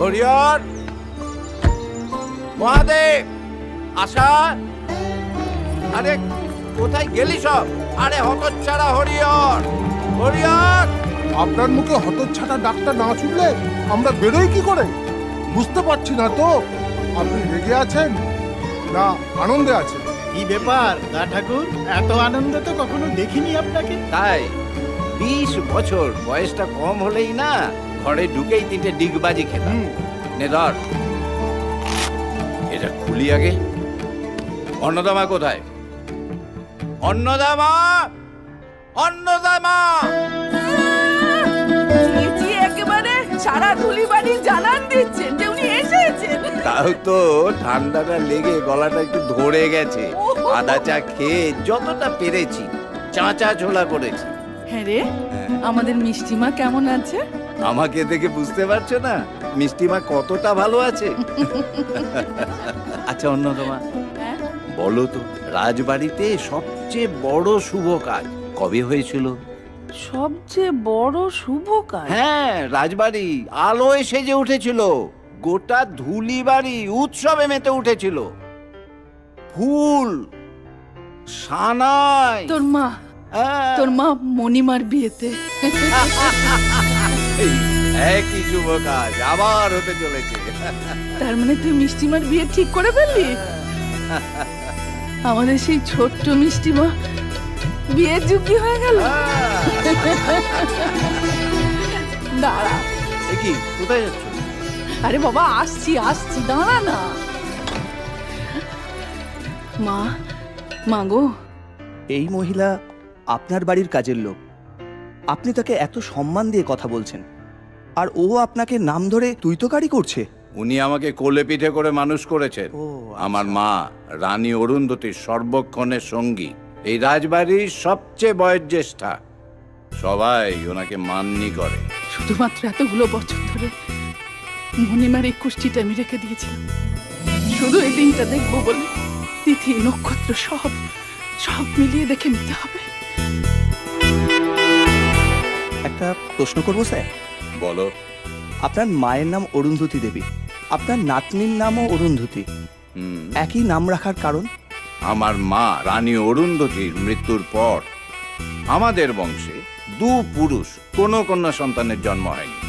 হরিহর, মহাদেব, আশা, আরে কোথায় গেলি সব? আরে হতচ্ছাড়া হরিহর, হরিহর! আপনার মুখে হতচ্ছাড়া ডাক্তার না শুনলে আমরা বেরোই কি করে? বুঝতে পারছি না তো, আপনি রেগে আছেন না আনন্দে আছেন? কি ব্যাপার দা ঠাকুর, এত আনন্দ তো কখনো দেখিনি আপনাকে। তাই 20 বছর বয়সটা কম হলেই না ঘরে ঢুকেই 3টে ডিগবাজি খেতাম। নে ধর, এটা খুলি আগে। অন্নদামা কোথায়? অন্নদামা, অন্নদামা! জি, একেবারে সারা ধুলিবাড়ি জানান দিচ্ছেন যে উনি এসেছেন। তাও তো ঠান্ডাটা লেগে গলাটা একটু ধরে গেছে। আদা চা খেয়ে যতটা পেরেছি চাঁচা ছোলা করেছি। হ্যাঁ রে, আমাদের মিষ্টিমা কেমন আছে? আমাকে দেখে বুঝতে পারছো না মিষ্টিমা কতটা ভালো আছে? আচ্ছা অন্নদামা, হ্যাঁ? বলো তো রাজবাড়িতে সবচেয়ে বড় শুভ কাজ কবে হয়েছিল? সবচেয়ে বড় শুভ কাজ? হ্যাঁ, রাজবাড়ি আলোয় সেজে উঠেছিল। গোটা ধুলিবাড়ি উৎসবে মেতে উঠেছিল। ফুল, সানাই। তোর মা, হ্যাঁ। তোর মা মণিমার বিয়েতে। একই শুভ কাজ আবার হতে চলেছে। তার মানে তুই মিষ্টিমার বিয়ে ঠিক করে ফেললি? আমাদের সেই ছোট্ট মিষ্টিমা বিয়ের যোগ্য হয়ে গেল। দাঁড়া। এ কি, কোথায় যাচ্ছ? আরে বাবা, আসছি আসছি, দাঁড়া না। মা, মা গো, এই মহিলা আপনার বাড়ির কাজের লোক। আপনি তাকে এত সম্মান দিয়ে কথা বলছেন, আর ও আপনাকে নাম ধরে তুই তো গাড়ি করছে। উনি আমাকে কোলে পিঠে করে মানুষ করেছেন। ও, আচ্ছা। আমার মা রানী অরুন্ধতির সর্বক্ষণের সঙ্গী, এই রাজবাড়ির সবচেয়ে বয়োজ্যেষ্ঠা। সবাই ওনাকে মান্যি করে। শুধুমাত্র এতগুলো বছর ধরে মণিমার এই কুষ্টিটা আমি রেখে দিয়েছিলাম শুধু এই দিনটা দেখবো বলে। তিথি নক্ষত্র সব সব মিলিয়ে দেখে নিতে হবে। একটা প্রশ্ন করবো স্যার? বলো। আপনার মায়ের নাম অরুন্ধতী দেবী, আপনার নাতনির নামও অরুন্ধতী, একই নাম রাখার কারণ? আমার মা রানী অরুন্ধতির মৃত্যুর পর আমাদের বংশে 2 পুরুষ কোনো কন্যা সন্তানের জন্ম হয়নি।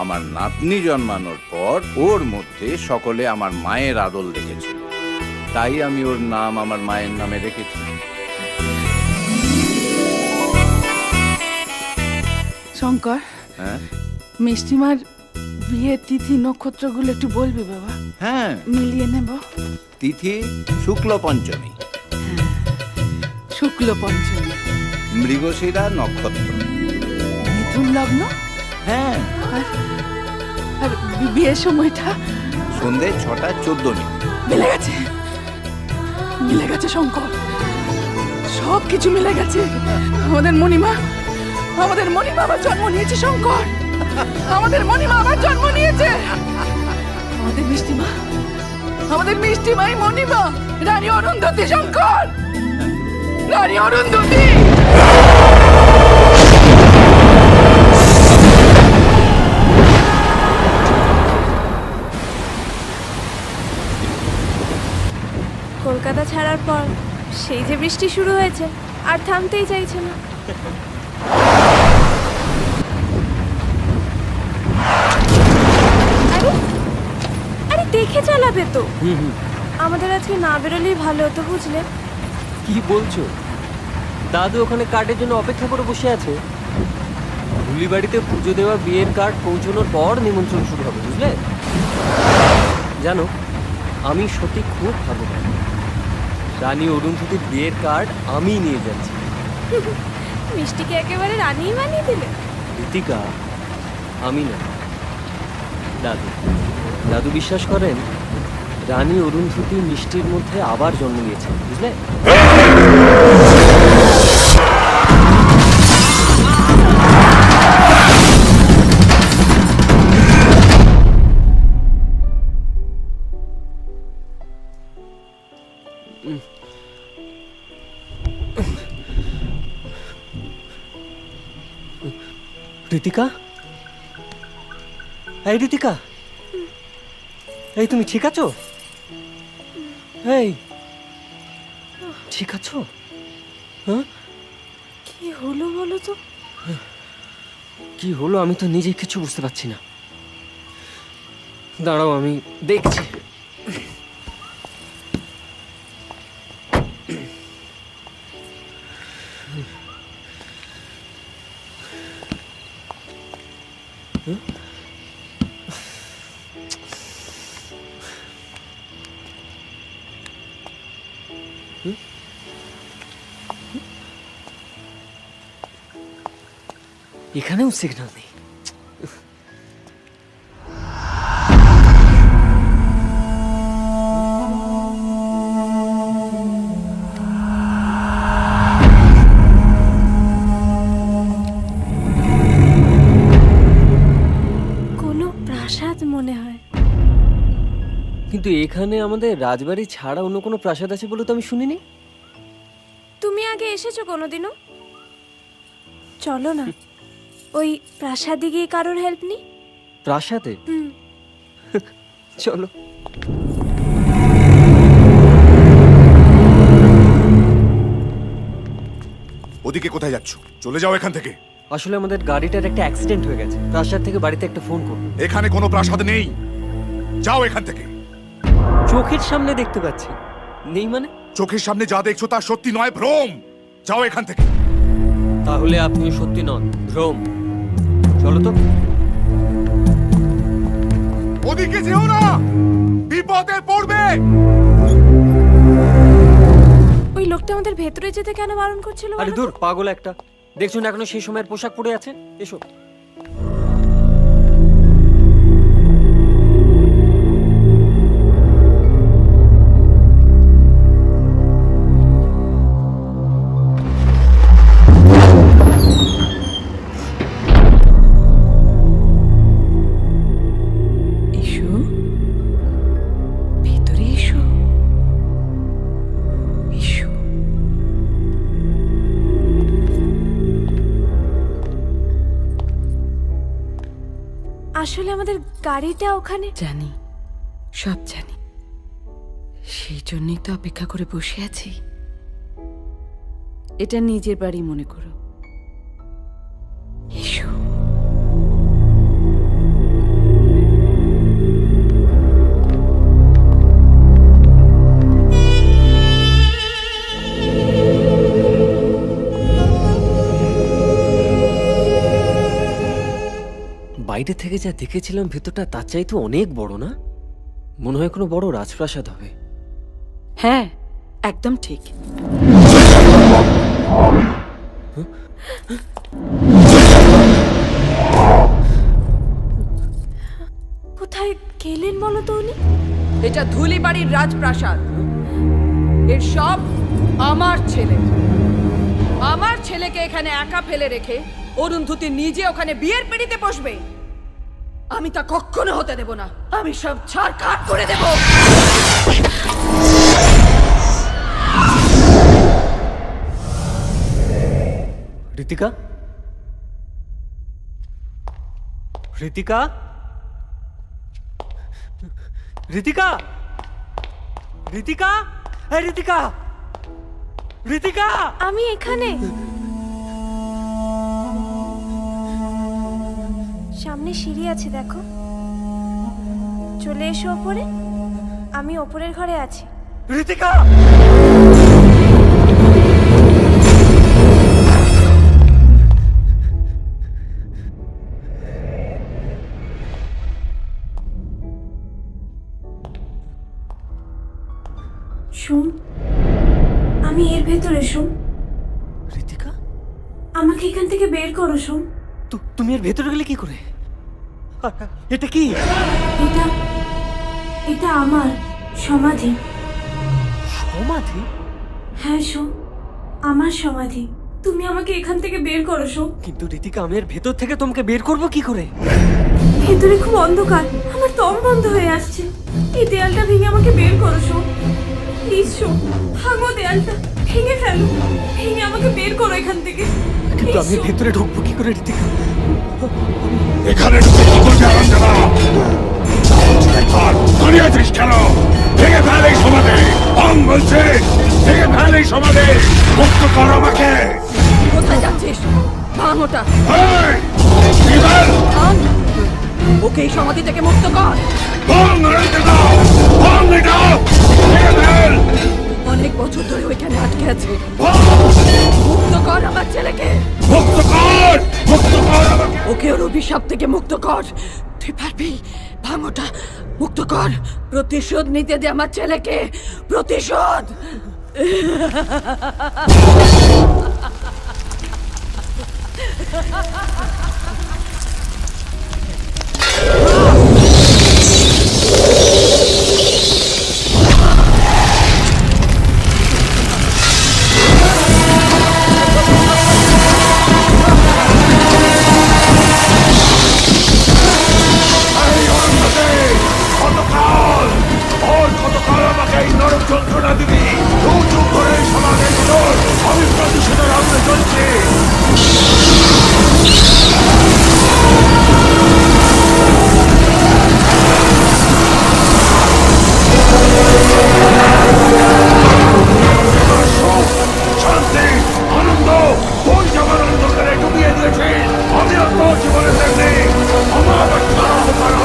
আমার নাতনি জন্মানোর পর ওর মধ্যে সকলে আমার মায়ের আদল দেখেছিল, তাই আমি ওর নাম আমার মায়ের নামে রেখেছি। শঙ্কর, হ্যাঁ মিষ্টিমার বিয়ের তিথি নক্ষত্রগুলো একটু বলবি বাবা? হ্যাঁ, মিলিয়ে নেব। তিথি শুক্ল পঞ্চমী, শুক্ল পঞ্চমী, মৃগশিরা নক্ষত্র। মিথুন লগ্ন। হ্যাঁ, আর বিয়ের সময়টা সন্ধে 6:14। মিলে গেছে, মিলে গেছে শঙ্কর, সব কিছু মিলে গেছে। আমাদের মণিমা আবার জন্ম নিয়েছে শঙ্কর, আমাদের মণিমা আবার জন্ম নিয়েছে। আমাদের মিষ্টিমাই মণিমা, রানী অরুন্ধতী। শঙ্কর, রানী অরুন্ধতী। কলকাতা ছাড়ার পর সেই যে বৃষ্টি শুরু হয়েছে, আর থামতেই চাইছে না। আরে আরে দেখে চালাবে তো। আমাদের আজকে না বেরোলেই ভালো হতো, বুঝলে? কি বলছো? দাদু ওখানে কার্ডের জন্য অপেক্ষা করে বসে আছে। ধুলিবাড়িতে পুজো দেওয়া বিয়ের কার্ড পৌঁছানোর পর নিমন্ত্রণ শুরু হবে, বুঝলে? জানো, আমি সত্যি খুব ভাগ্যবান। রানী অরুন্ধতির বিয়ের কার্ড আমি নিয়ে যাচ্ছি। মিষ্টিকে একেবারে রানীই বানিয়ে দিলে। ঋতিকা, আমি না, দাদু। দাদু বিশ্বাস করেন রানী অরুন্ধতী মিষ্টির মধ্যে আবার জন্ম নিয়েছে, বুঝলে? ঋতিকা, এই ঋতিকা, এই তুমি ঠিক আছো? এই ঠিক আছো? হ্যাঁ, কি হলো বলো তো? কি হলো আমি তো নিজে কিছু বুঝতে পারছি না। দাঁড়াও আমি দেখছি। এখানেও সিগন্যাল নেই। কোনো প্রাসাদ মনে হয়। কিন্তু এখানে আমাদের রাজবাড়ি ছাড়া অন্য কোনো প্রাসাদ আছে বলে তো আমি শুনিনি। তুমি আগে এসেছো কোনোদিনও? চলো না, ওই প্রাসাদে গিয়ে কারোর হেল্প নি। প্রাসাদে? চলো। ওদিকে কোথায় যাচ্ছ? চলে যাও এখান থেকে। আসলে আমাদের গাড়িটার একটা অ্যাক্সিডেন্ট হয়ে গেছে। প্রাসাদ থেকে বাড়িতে একটা ফোন করবো। এখানে কোনো প্রাসাদ নেই, যাও এখান থেকে। চোখের সামনে দেখতে পাচ্ছি। নেই মানে? চোখের সামনে যা দেখছো তা সত্যি নয়, ভ্রম। যাও এখান থেকে। তাহলে আপনি সত্যি নন, ভ্রম। চলো তো। ওদিকে যেও না, বিপদে পড়বে। ওই লোকটা আমাদের ভেতরে যেতে কেন বারণ করছিল? আরে বলো তো? দূর, পাগল একটা। দেখছো না এখনো সেই সময়ের পোশাক পরে আছে? এসো। এসো, ভেতরে এসো, এসো। আসলে আমাদের গাড়িটা ওখানে। জানি, সব জানি। সেই জন্যই তো অপেক্ষা করে বসে আছি। এটা নিজের বাড়ি মনে করো। এসো। বাইরে থেকে যা দেখেছিলাম ভেতরটা তার চাইতে অনেক বড় না? মনে হয় কোনো বড় রাজপ্রাসাদ হবে। হ্যাঁ, একদম ঠিক। কোথায় গেলেন বলো তো উনি? এটা ধুলিবাড়ির রাজপ্রাসাদ। এর সব আমার ছেলে। আমার ছেলেকে এখানে একা ফেলে রেখে অরুন্ধতী নিজে ওখানে বিয়ের পিড়িতে বসবে? আমি তা কখনো হতে দেব না। আমি সব ছাড়খাড় করে দেব। ঋতিকা? ঋতিকা? ঋতিকা? ঋতিকা? এই ঋতিকা! ঋতিকা! আমি এখানে। সামনে সিঁড়ি আছে, দেখো। চলে এসো ওপরে। আমি ওপরের ঘরে আছি। ঋতিকা! শুন, আমি এর ভেতরে। শুন, ঋতিকা, আমাকে এখান থেকে বের করো। শুন, তুমি এর ভেতরে গেলে কি করে? এটা কি? এটা এটা আমার সমাধি। সমাধি? হ্যাঁ শোন, আমার সমাধি। তুমি আমাকে এখান থেকে বের করো। শোন, কিন্তু ঋতিকা, আমি এর ভেতর থেকে তোমাকে বের করবো কি করে? ভেতরে খুব অন্ধকার, আমার দম বন্ধ হয়ে আসছে। এই দেয়ালটা ভেঙে আমাকে বের করো। শোন, প্লিজ শোন, ভাঙো দেয়ালটা, ভেঙে ফেলো, ভেঙে আমাকে বের করো এখান থেকে। কিন্তু আমি ভেতরে ঢুকবো কি করে ঋতিকা? এখানে ঢুকে কি করবে আরামজাদা? দাঁড়িয়ে আছিস কেন? ভেঙে ফেল এই সমাধি। ভং বলছে, ভেঙে ফেল এই সমাধি। মুক্ত কর আমাকে। কোথায় যাচ্ছিস? ভাঙ ওটা। এই, বিমল, ভাঙ। ওকে এই সমাধি থেকে মুক্ত কর। ভং নড়তে দাও। ভং এটা ভেঙে ফেল। অনেক বছর ধরে ওইখানে আটকে আছে। ভং, মুক্ত কর আমার ছেলেকে। মুক্ত কর, মুক্ত কর আমাকে। ওকে ওর অভিশাপ থেকে মুক্ত কর। তুই পারবি। ভাঙ ওটা, মুক্ত কর। প্রতিশোধ নিতে দে আমার ছেলেকে। প্রতিশোধ। এই অরণ্যতে কতকাল, আর কতকাল আমাকে এই নরক যন্ত্রণা দিবি? যুগ যুগ ধরে এই সমাজের ভিতর আমি প্রতিশোধের আগুনে জ্বলছি। সুখ, শান্তি, আনন্দ তুই যেমন অন্ধকারে ডুবিয়ে দিয়েছিস, আমিও তোর জীবনে তেমনি আমার আবার আরম্ভ করা।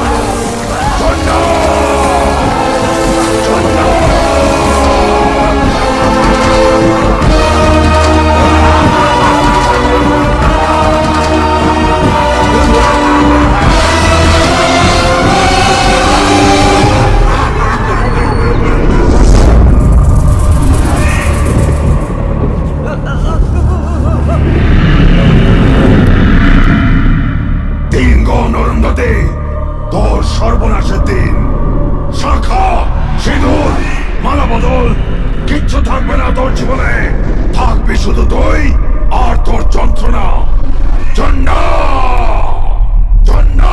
দিন গণ অরুন্ধতে, তোর সর্বনাশের দিন। শাখা, সিঁদুর, মালা বদল কিচ্ছু থাকবে না তোর জীবনে। থাকবি শুধু তুই আর তোর যন্ত্রণা। জন্না, জন্না।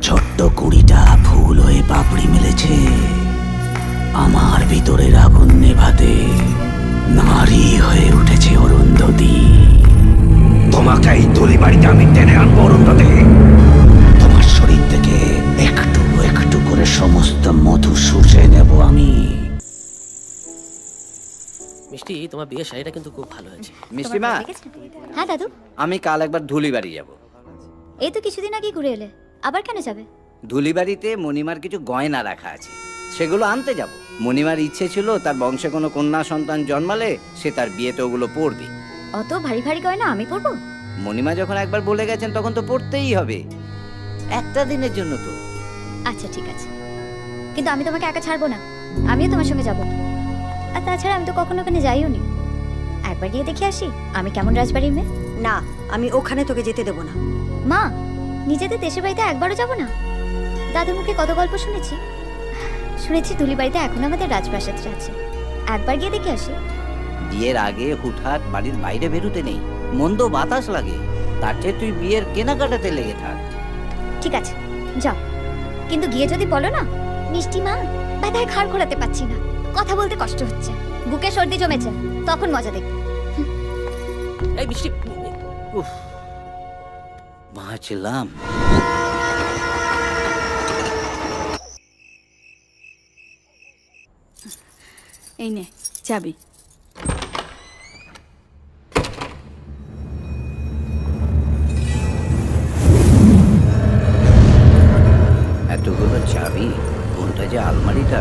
ছোট্ট কুড়িটা ফুল হয়ে পাপড়ি মেলেছে আমার ভিতরের আগুন নেভাতে। নারী হয়ে উঠেছে অরুন্ধতী। তোমাকে এই তুলি বাড়িতে আমি টেনে আনবো অরুন্ধতী। তোমার শরীর থেকে একটু একটু করে সমস্ত মধু শুষে নেব আমি। মিষ্টি, তোমার বিয়ের শাড়িটা কিন্তু খুব ভালো হয়েছে। মিষ্টিমা, হ্যাঁ দাদু, আমি কাল একবার ধুলিবাড়ি যাব। এই তো কিছুদিন আগে ঘুরে এলে, আবার কেন যাবে? ধুলিবাড়িতে মণিমার কিছু গয়না রাখা আছে, সেগুলো আনতে যাব। মণিমার ইচ্ছে ছিল তার বংশে কোনো কন্যা সন্তান জন্মালে সে তার বিয়েতে ওগুলো পরবে। অত ভারী ভারী গয়না আমি পরবো? মণিমা যখন একবার বলে গেছেন তখন তো পড়তেই হবে, একটা দিনের জন্য তো। আচ্ছা ঠিক আছে, কিন্তু আমি তোমাকে একা ছাড়বো না, আমিও তোমার সঙ্গে যাব। আর তাছাড়া আমি তো কখনো ওখানে যাইও নি, একবার গিয়ে দেখে আসি আমি কেমন রাজবাড়ির মেয়ে। না, আমি ওখানে তোকে যেতে দেবো না। মা, নিজেদের দেশের বাড়িতে একবারও যাব না? দাদুর মুখে কত গল্প শুনেছি, শুনেছি ধুলি বাড়িতে এখন আমাদের রাজপ্রাসাদটা আছে, একবার গিয়ে দেখে আসি। বিয়ের আগে হুটহাট বাড়ির বাইরে বেরোতে নেই, মন্দ বাতাস লাগে। তার চেয়ে তুই বিয়ের কেনাকাটাতে লেগে থাক। ঠিক আছে যাও, কিন্তু গিয়ে যদি বলো না মিষ্টি মা ব্যথায় ঘাড় ঘোরাতে পারছি না, কথা বলতে কষ্ট হচ্ছে, বুকে সর্দি জমেছে, তখন মজা দেখবে। এই মিষ্টি, উফ, বাঁচলাম। এই নে চাবি। এতগুলো চাবি, কোনটা যে আলমারিটা।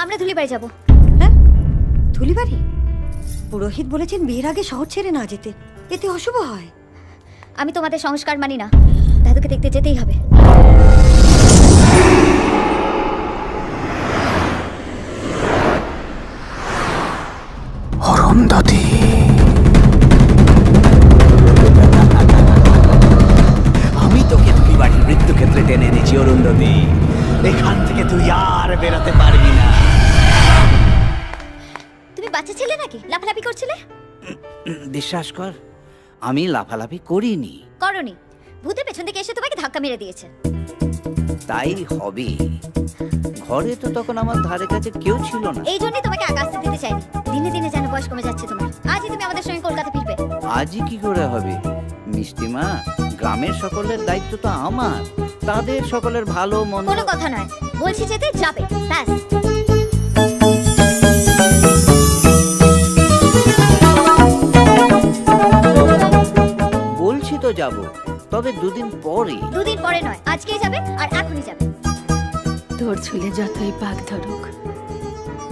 আমরা ধুলিবাড়ি যাব। হ্যাঁ, ধুলিবাড়ি? পুরোহিত বলেছেন বিয়ের আগে শহর ছেড়ে না যেতে, এতে অশুভ হয়। আমি তোমাদের সংস্কার মানি না, দাদুকে দেখতে যেতেই হবে। অরুন্ধতী, আমি তোকে ধুলিবাড়ির মৃত্যুক্ষেত্রে টেনে এনেছি অরুন্ধতী। এখান থেকে তুই আর বেরোতে পারবি না। তুমি বাচ্চা ছেলে নাকি লাফালাফি করছিলে? বিশ্বাস কর, আমি লাফালাফি করিনি। করনি, ভূতের পেছন থেকে এসে তোমাকে ধাক্কা মেরে দিয়েছে। তাই হবে, ঘরে তো তখন আমার ধারে কাছে কেউ ছিল না। এই জন্যই তোমাকে আগে আসতে দিতে চাইনি। দিনে দিনে যেন বয়স কমে যাচ্ছে তোমার। আজই তুমি আমাদের সঙ্গে কলকাতা ফিরবে। আজই কি করে হবে মিষ্টিমা? গ্রামের সকলের দায়িত্ব তো আমার, তাদের সকলের ভালো মন্দ। কোনো কথা নয়, বলছি যেতে যাবে, ব্যাস। বলছি তো যাব, তবে দুদিন পরে। দুদিন পরে নয়, আজকেই যাবে আর এখনই যাবে। তোর ঝুলে যতই পাক ধরুক,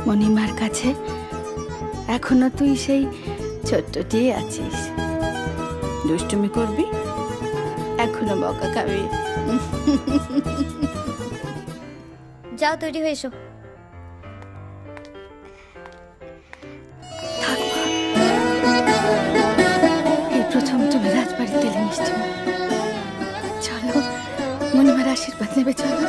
মণিমার কাছে এখনো তুই সেই ছোট্টটি আছিস। দুষ্টুমি করবি, এখনো বকা খাবি। যাও, তৈরি হয়ে এসো। এই প্রথম তুমি রাজবাড়িতে এলে মিষ্টি। চলো, মণিমার আশীর্বাদ নেবে, চলো।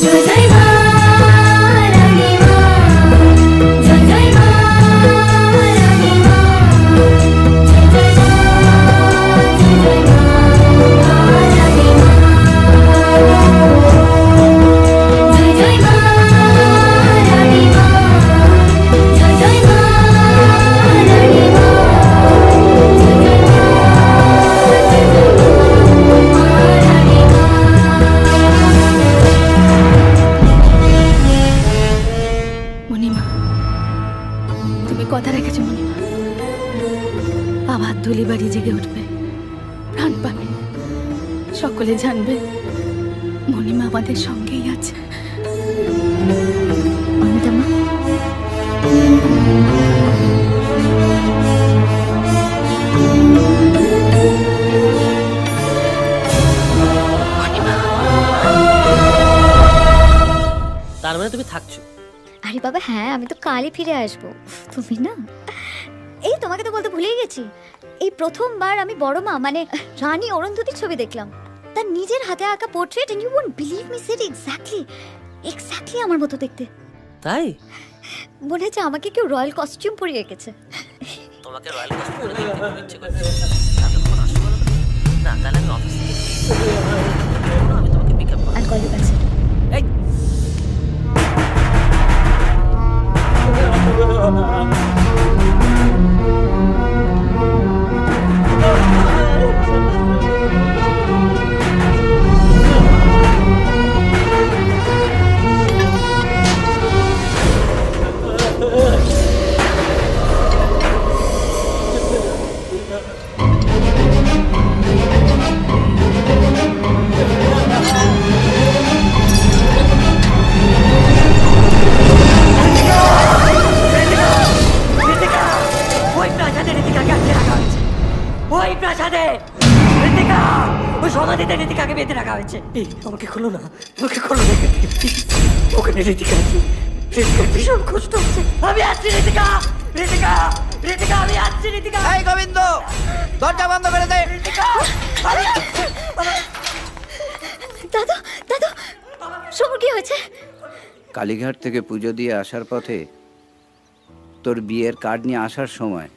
জয় জয় মা রানী মা, জয় জয় মা রানী মা, জয় জয় মা রানী মা, জয় জয় মা রানী মা, জয় জয় মা রানী মা, মণিমা, তুমি কথা রেখেছো মণিমা। আবার ধুলিবাড়ি জেগে উঠবে, প্রাণ পাবে, সকলে জানবে মণিমা আমাদের সঙ্গেই আছে। অমিতা মা, তার মানে তুমি থাকছো? আরে বাবা হ্যাঁ, আমি তো কালই ফিরে আসবো। তুমি না, এই তোমাকে তো বলতে ভুলেই গেছি, এই প্রথমবার আমি বড় মা মানে রানী অরুন্ধতির ছবি দেখলাম। তার নিজের হাতে আঁকা portrait, and you won't believe me, সেট এক্স্যাক্টলি আমার মতো দেখতে। তাই মনে হচ্ছে আমাকে কেউ রয়্যাল কস্টিউম পরিয়ে রেখেছে। তোমাকে রয়্যাল কস্টিউম পরে দেখতে ইচ্ছে করছে? তাহলে কখন আসবো বলো তো? না, তাহলে আমি অফিস থেকে আমি তোমাকে pick up I'll call you back soon. এই ওই প্রাসাদে ঋতিকা, ওই সমাধিতে ঋতিকাকে বেঁধে রাখা হয়েছে। এই আমাকে খোলো না, আমাকে খোলো না, ওখানে ঋতিকা আছে। ঋতিকার ভীষণ কষ্ট হচ্ছে। আমি আসছি ঋতিকা, ঋতিকা, ঋতিকা, আমি আসছি ঋতিকা। এই গোবিন্দ, দরজা বন্ধ করে দে। ঋতিকা, দাদু, দাদু, সমর কি হয়েছে? কালীঘাট থেকে পুজো দিয়ে আসার পথে তোর বিয়ের কার্ড নিয়ে আসার সময়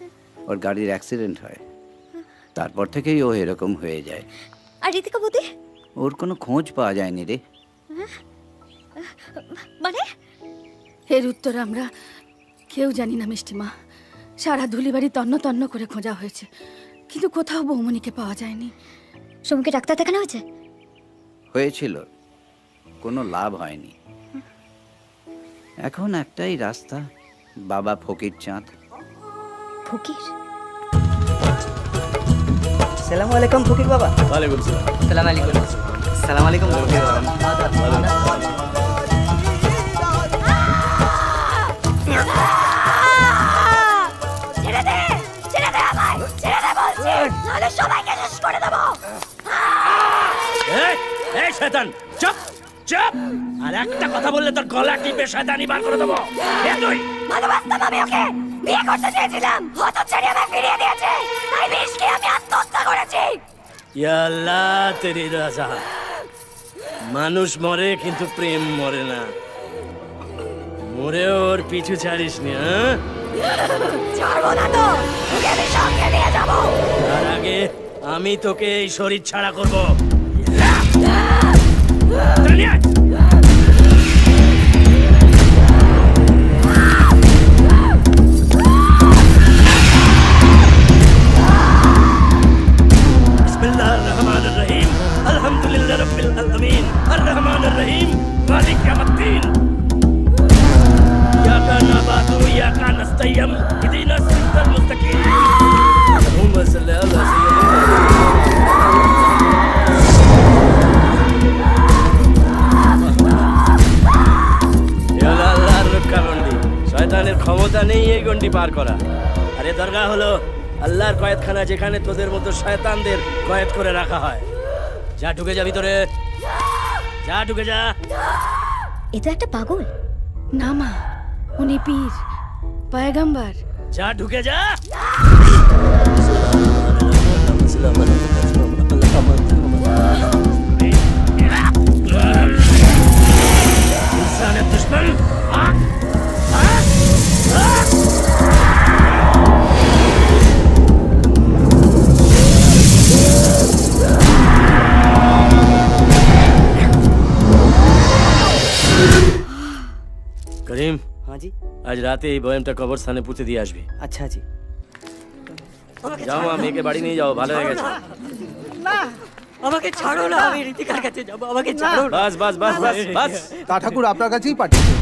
ওর গাড়ির অ্যাক্সিডেন্ট হয়। তারপর থেকেই ও এরকম হয়ে যায়। আর ঋতিকা বৌদি? ওর কোনো খোঁজ পাওয়া যায়নি রে। মানে? এর উত্তর আমরা কেউ জানি না মিষ্টিমা। সারা ধুলিবাড়ি তন্ন তন্ন করে খোঁজা হয়েছে, কিন্তু কোথাও বৌমনিকে পাওয়া যায়নি। সমুকে ডাক্তার দেখানো হয়েছে? হয়েছিল, কোনো লাভ হয়নি। এখন একটাই রাস্তা, বাবা ফকির চাঁদ। ফকির? সালাম আলাইকুম ফকির বাবা। ওয়ালাইকুম সালাম। সালাম আলাইকুম। সালাম আলাইকুম ফকির বাবা। ছেড়ে দে, ছেড়ে দে আমায়, ছেড়ে দে বলছি, নাহলে সবাইকে শেষ করে দেবো। এই শয়তান, চুপ চুপ! আর একটা কথা বললে তোর গলা টিপে শয়তানি বার করে দেবো। এ তুই ভালোবাসতাম আমি ওকে, বিয়ে করতে চেয়েছিলাম, হতচ্ছাড়ি আমায় ফিরিয়ে দিয়েছে, তাই বিষ খেয়ে আমি আত্মহত্যা করেছি। ইয়া আল্লাহ তেরি রাজা। মানুষ মরে কিন্তু প্রেম মরে না। মরে ওর পিছু ছাড়িস নি, হ্যাঁ? ছাড়বো না তো, তোকে আমি সঙ্গে নিয়ে যাবো। তার আগে আমি তোকে এই শরীর ছাড়া করবো। বিসমিল্লাহির রহমানির রহিম, আলহামদুলিল্লাহি রাব্বিল আলামিন, আর রহমানির রহিম, মালিক ইয়াউমিদ্দিন। ইয়াকা নাবাদু ইয়াকা নাস্তাইয়িম, ইহদিনাস সিরাতাল মুস্তাকিম। আল্লাহুম্মা সাল্লি আলা শয়তানের ক্ষমতা নেই এই গন্ডি পার করা। আরে দরগা হলো আল্লাহর কয়েদখানা, যেখানে তোদের মতো শয়তানদের কয়েদ করে রাখা হয়। যা ঢুকে যা ভিতরে, যা ঢুকে যা। এ তো একটা পাগল। না মা, উনি পীর, পয়গম্বর। যা ঢুকে যা। ইনসানের দুশ্মন। করিম। हाँ जी। আজ রাতে এই বয়ামটা কবরস্থানে পুঁতে দিয়ে আসবি। अच्छा जी। যাও, মেয়েকে বাড়ি নিয়ে যাও, ভালো হয়ে গেছে। না, আমাকে ছাড়ো না, আমি ঋতিকার কাছে যাবো, আমাকে ছাড়ো না। বাস বাস বাস বাস বাস। তা ঠাকুর আপনার কাছেই পাঠিয়েছে।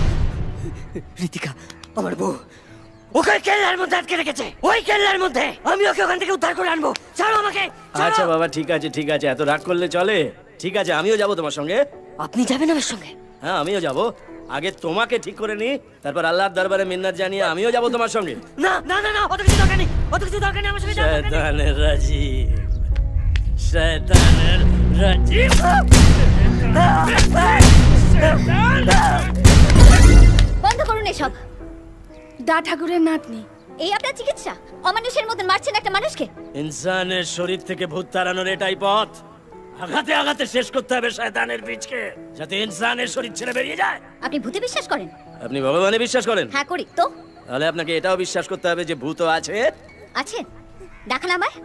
ঋতিকা আমার বউ, ওকে কেল্লার মধ্যে আটকে রেখেছে, ওই কেল্লার মধ্যে। আমি ওকে ওখান থেকে উদ্ধার করে আনবো, ছাড়ো আমাকে। আচ্ছা বাবা, ঠিক আছে ঠিক আছে, এত রাগ করলে চলে? ঠিক আছে, আমিও যাব তোমার সঙ্গে। আপনি যাবেন আমার সঙ্গে? হ্যাঁ, আমিও যাব। আগে তোমাকে ঠিক করে নি, তারপর আল্লাহর দরবারে মিন্নাত জানিয়ে আমিও যাব তোমার সঙ্গে। না না না না, অত কিছু দরকার নেই, অত কিছু দরকার নেই আমার সঙ্গে যাওয়ার। শয়তানের রাজিব, শয়তানের রাজিব। বন্ধ করুন এসব। দা ঠাকুরের নাতনি। এই আপনার চিকিৎসা? অমানুষের মতন মারছেন একটা মানুষকে। ইনসানের শরীর থেকে ভূত তাড়ানোর এটাই পথ। আঘাতে আঘাতে শেষ করতে হবে শয়তানের বীজকে, যাতে ইনসানের শরীর ছেড়ে বেরিয়ে যায়। আপনি ভূতে বিশ্বাস করেন? আপনি ভগবানে বিশ্বাস করেন? হ্যাঁ করি তো। তাহলে আপনাকে এটাও বিশ্বাস করতে হবে যে ভূত আছে। আছে? দেখান আমায়।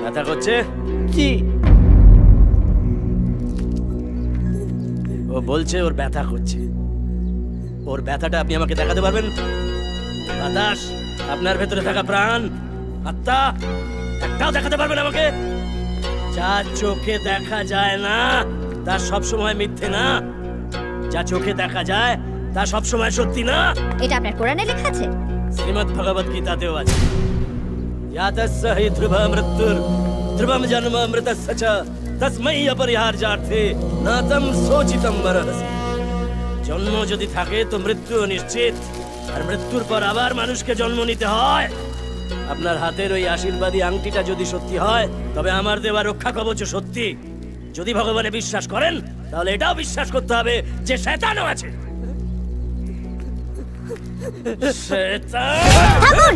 ব্যথা করছে? জি। ও বলছে ওর ব্যথা করছে। ওর ব্যথাটা আপনি আমাকে দেখাতে পারবেন? বাতাস, আপনার ভেতরে থাকা প্রাণ, আত্মা, একটাও দেখাতে পারবেন আমাকে? যা চোখে দেখা যায় না তা সব সময় মিথ্যে না, যা চোখে দেখা যায় তা সব সময় সত্যি না। এটা আপনার কোরআনে লেখা আছে? শ্রীমদ্ ভগবত গীতাতেও আছে। यातस्य हि ध्रुव मृत्युर ध्रुवम जन्म अमृतस्य च तस्मै अपरिहार्यार्थे न तं शोचितं मरहसि। জন্ম যদি থাকে তো মৃত্যু নিশ্চিত, আর মৃত্যুর পর আবার মানুষকে জন্ম নিতে হয়। আপনার হাতের ওই আশীর্বাদী আংটিটা যদি সত্যি হয়, তবে আমার দেওয়া রক্ষা কবচ সত্যি। যদি ভগবানে বিশ্বাস করেন, তাহলে এটাও বিশ্বাস করতে হবে যে শয়তানও আছে। থামুন!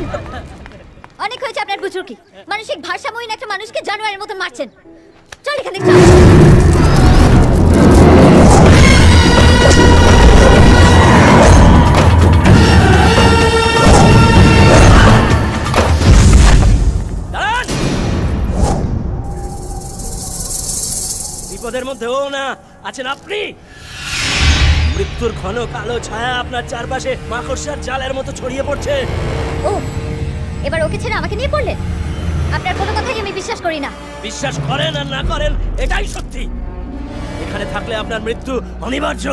অনেক হয়েছে আপনার বুজুর্গি। মানসিক ভারসাম্যহীন একটা মানুষকে জানোয়ারের মতো মারছেন। চল এখান থেকে, চল। বিপদের মধ্যেও না আছেন আপনি। মৃত্যুর ঘন কালো ছায়া আপনার চারপাশে মাকড়সার জালের মতো ছড়িয়ে পড়ছে। ও, এবার ওকে ছেড়ে আমাকে নিয়ে পড়লেন? আপনার কোনো কথাই আমি বিশ্বাস করি না। বিশ্বাস করেন আর না করেন এটাই সত্যি। এখানে থাকলে আপনার মৃত্যু অনিবার্য।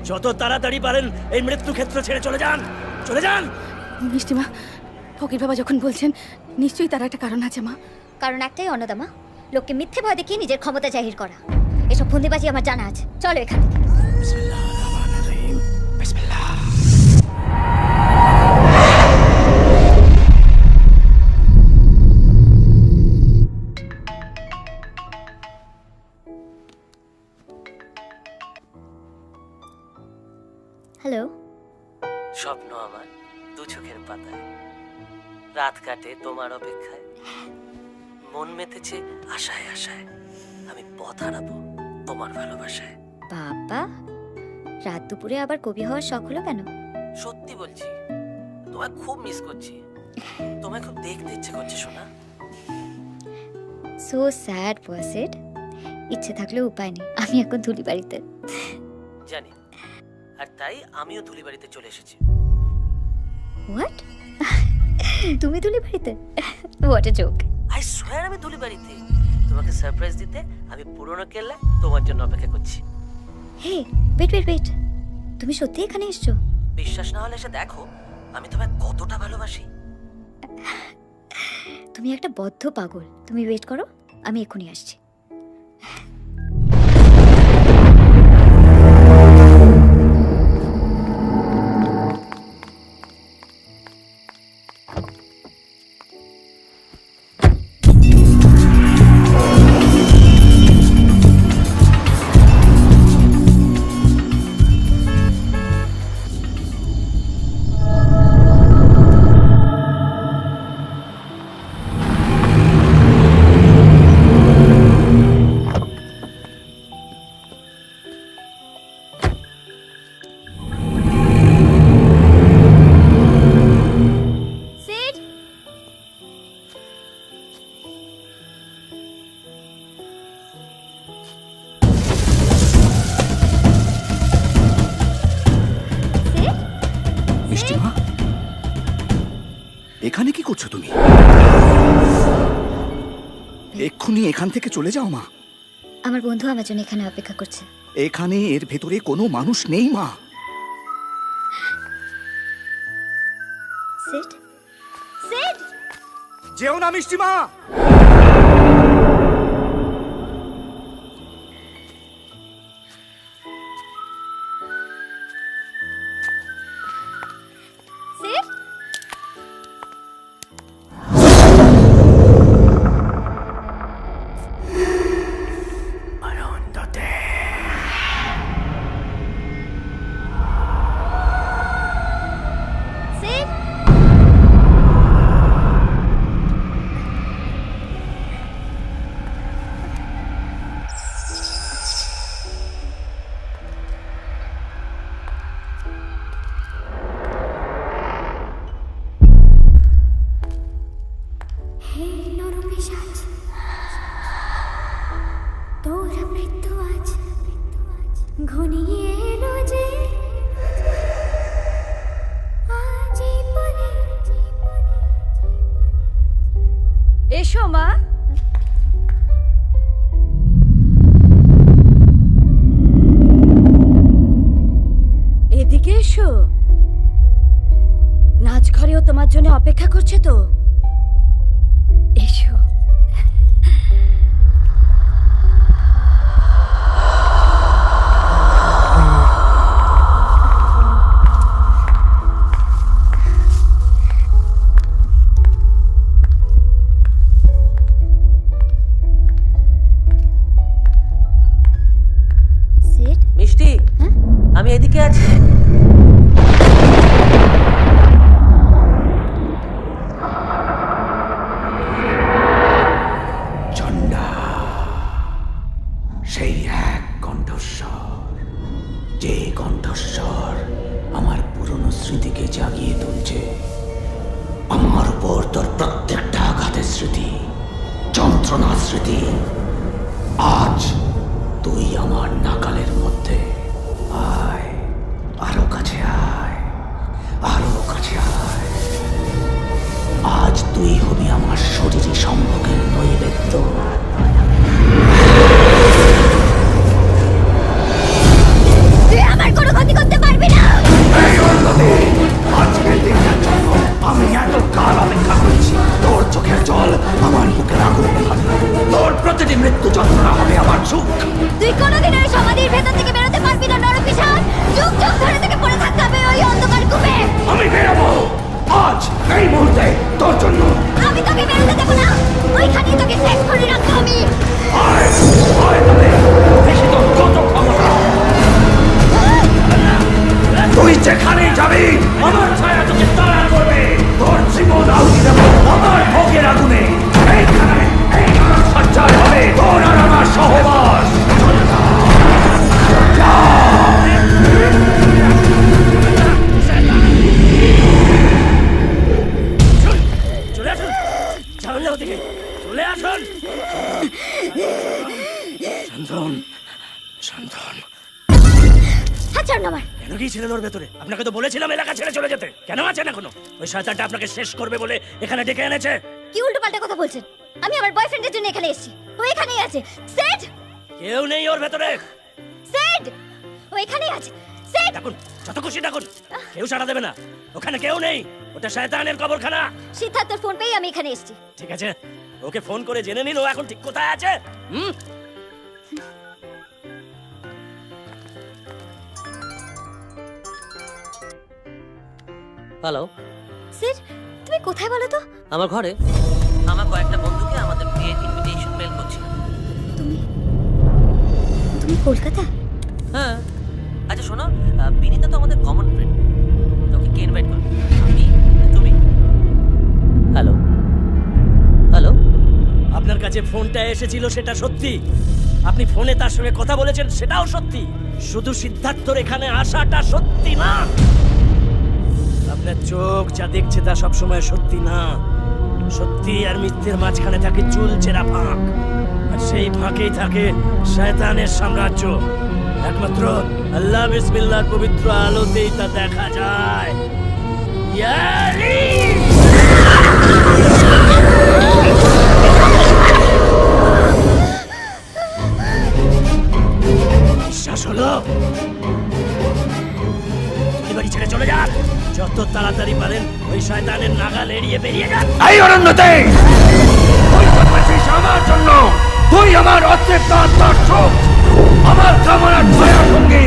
যত তাড়াতাড়ি পারেন এই মৃত্যু ক্ষেত্র ছেড়ে চলে যান, চলে যান। মিষ্টিমা, ফকির বাবা যখন বলছেন নিশ্চয়ই তার একটা কারণ আছে মা। কারণ একটাই অন্নদামা, লোককে মিথ্যে ভয় দেখিয়ে নিজের ক্ষমতা জাহির করা। এসব ফন্দিবাজি আমার জানা আছে। চলো এখান থেকে। হ্যালো। স্বপ্ন আমার দু চোখের পাতায়, রাত কাটে তোমার অপেক্ষায়, মন মেতেছে আশায় আশায়, আমি পথ হারাবো তোমার ভালোবাসায়। বাবা, রাত দুপুরে আবার কবি হওয়ার শখ হলো কেন? সত্যি বলছি, তোমায় খুব মিস করছি, তোমায় খুব দেখতে ইচ্ছে করছে শোনা। সো স্যাড ওয়াজ ইট। ইচ্ছে থাকলেও উপায় নেই, আমি এখন ধুলি বাড়িতে। জানি, আর তাই আমিও ধুলি বাড়িতে চলে এসেছি। হোয়াট? তুমি ধুলি বাড়িতে? What a joke. I swear আমি ধুলি বাড়িতে। তোমাকে সারপ্রাইজ দিতে আমি পুরনো কেল্লায় তোমার জন্য অপেক্ষা করছি। হে, ওয়েট ওয়েট ওয়েট, তুমি সত্যি এখানে এসছো? বিশ্বাস না হলে এসে দেখো আমি তোমায় কতটা ভালোবাসি। তুমি একটা বদ্ধ পাগল। তুমি ওয়েট করো, আমি এক্ষুনি আসছি। মিষ্টিমা, এখানে কি করছো তুমি? এক্ষুনি এখান থেকে চলে যাও মা। আমার বন্ধু আমার জন্য এখানে অপেক্ষা করছে। এখানে এর ভেতরে কোনো মানুষ নেই মা। সিড, সিড, যেও না মিষ্টিমা। Seed, seed. হে নরপিশাচ, তোর মৃত্যু আজ ঘনিয়ে এলো যে, আজই পরে। এসো মা। এদিকে এসো, নাচঘরেও তোমার জন্য অপেক্ষা করছে তো। এসো। সিড, মিষ্টি, আমি এদিকে আছি। চণ্ডা, সেই এক কণ্ঠস্বর, যে কণ্ঠস্বর আমার পুরনো স্মৃতিকে জাগিয়ে তুলছে। আমার উপর তোর প্রত্যেকটা আঘাতের স্মৃতি, যন্ত্রণার স্মৃতি। আজ তুই আমার নাকালের মধ্যে। আয়, আরো কাছে আয়, আরো কাছে আয়। তুই হবি আমার শরীরে সম্ভোগের নৈবেদ্য। তুই আমার কোনো ক্ষতি করতে পারবি না। আজকের দিনটার জন্য আমি এত কাল অপেক্ষা করেছি। তোর চোখের জল আমার বুকের আগুনে নেভাবে, তোর প্রতিটি মৃত্যু যন্ত্রণা হবে আমার সুখ। তুই কোনোদিন ওই সমাধির ভেতর থেকে বেরোতে পারবি না নরপিশাচ। যুগ যুগ ধরে থেকে পড়ে থাকতে হবে ওই অন্ধকার কূপে। আমি বেরোবো আজ এই মুহূর্তে তোর জন্য। আমি তোকে বেরোতে দেবো না, ওইখানেই তোকে শেষ করে রাখবো আমি। আয় আয় তবে দেখি তোর কত ক্ষমতা। তুই যেখানেই যাবি আমার ছায়া তোকে তাড়া করবে। তোর জীবন আহুতি দেব আমার ভোগের আগুনে। এইখানে এই সজ্জায় হবে তোর আর আমার সহবাস। চলে আসুন, যাবেন না ওদিকে, চলে আসুন। শান্তন, শান্তন, হাজার নামার কেন গিয়েছিলেন ওর ভেতরে? আপনাকে তো বলেছিলাম এলাকা ছেড়ে চলে যেতে। কেন আছেন এখনো? ওই শয়তানটা আপনাকে শেষ করবে বলে এখানে ডেকে এনেছে। কি উল্টো পাল্টা কথা বলছেন? আমি আমার বয়ফ্রেন্ডের জন্য এখানে এসেছি, ও এখানেই আছে। সেট, কেউ নেই ওর ভেতরে। সেট, ও এখানেই আছে। সেট, ডাকুন, যত খুশি ডাকুন, কেউ সাড়া দেবে না। ওখানে কেউ নেই, ওটা শয়তানের কবরখানা। সিদ্ধার্থর ফোন পেয়ে আমি এখানে এসেছি। ঠিক আছে, ওকে ফোন করে জেনে নিন ও এখন ঠিক কোথায় আছে। হ্যালো, সেট, তুমি কোথায় বলো তো? আমার ঘরে। আমার কয়েকটা বন্ধুকে আমাদের বিয়ের ইনভিটেশন মেল করছিল। তুমি কলকাতা? হ্যাঁ। আচ্ছা শোনো, বিনীতা তো আমাদের কমন ফ্রেন্ড, তোকে কে ইনভাইট করবে? আমি, তুমি? হ্যালো হ্যালো, আপনার কাছে ফোনটা এসেছিল সেটা সত্যি, আপনি ফোনে তার সঙ্গে কথা বলেছেন সেটাও সত্যি, শুধু সিদ্ধার্থর এখানে আসাটা সত্যি না। আপনার চোখ যা দেখছে তা সবসময় সত্যি না। সত্যি আর মিথ্যের মাঝখানে থাকে চুলচেরা ফাঁক, আর সেই ফাঁকেই থাকে শয়তানের সাম্রাজ্য। একমাত্র আল্লাহ বিসমিল্লাহর পবিত্র আলোতেই তা দেখা যায়। ইয়ারি! বিশ্বাস হলো? বাড়ি ছেড়ে চলে যান, যত তাড়াতাড়ি পারেন ওই শয়তানের নাগাল এড়িয়ে বেরিয়ে যান। এই অরণ্যতে তুই জন্মেছিস আমার জন্য, তুই আমার অতৃপ্ত আত্মার সুখ, আমার কামনার ছায়া সঙ্গী।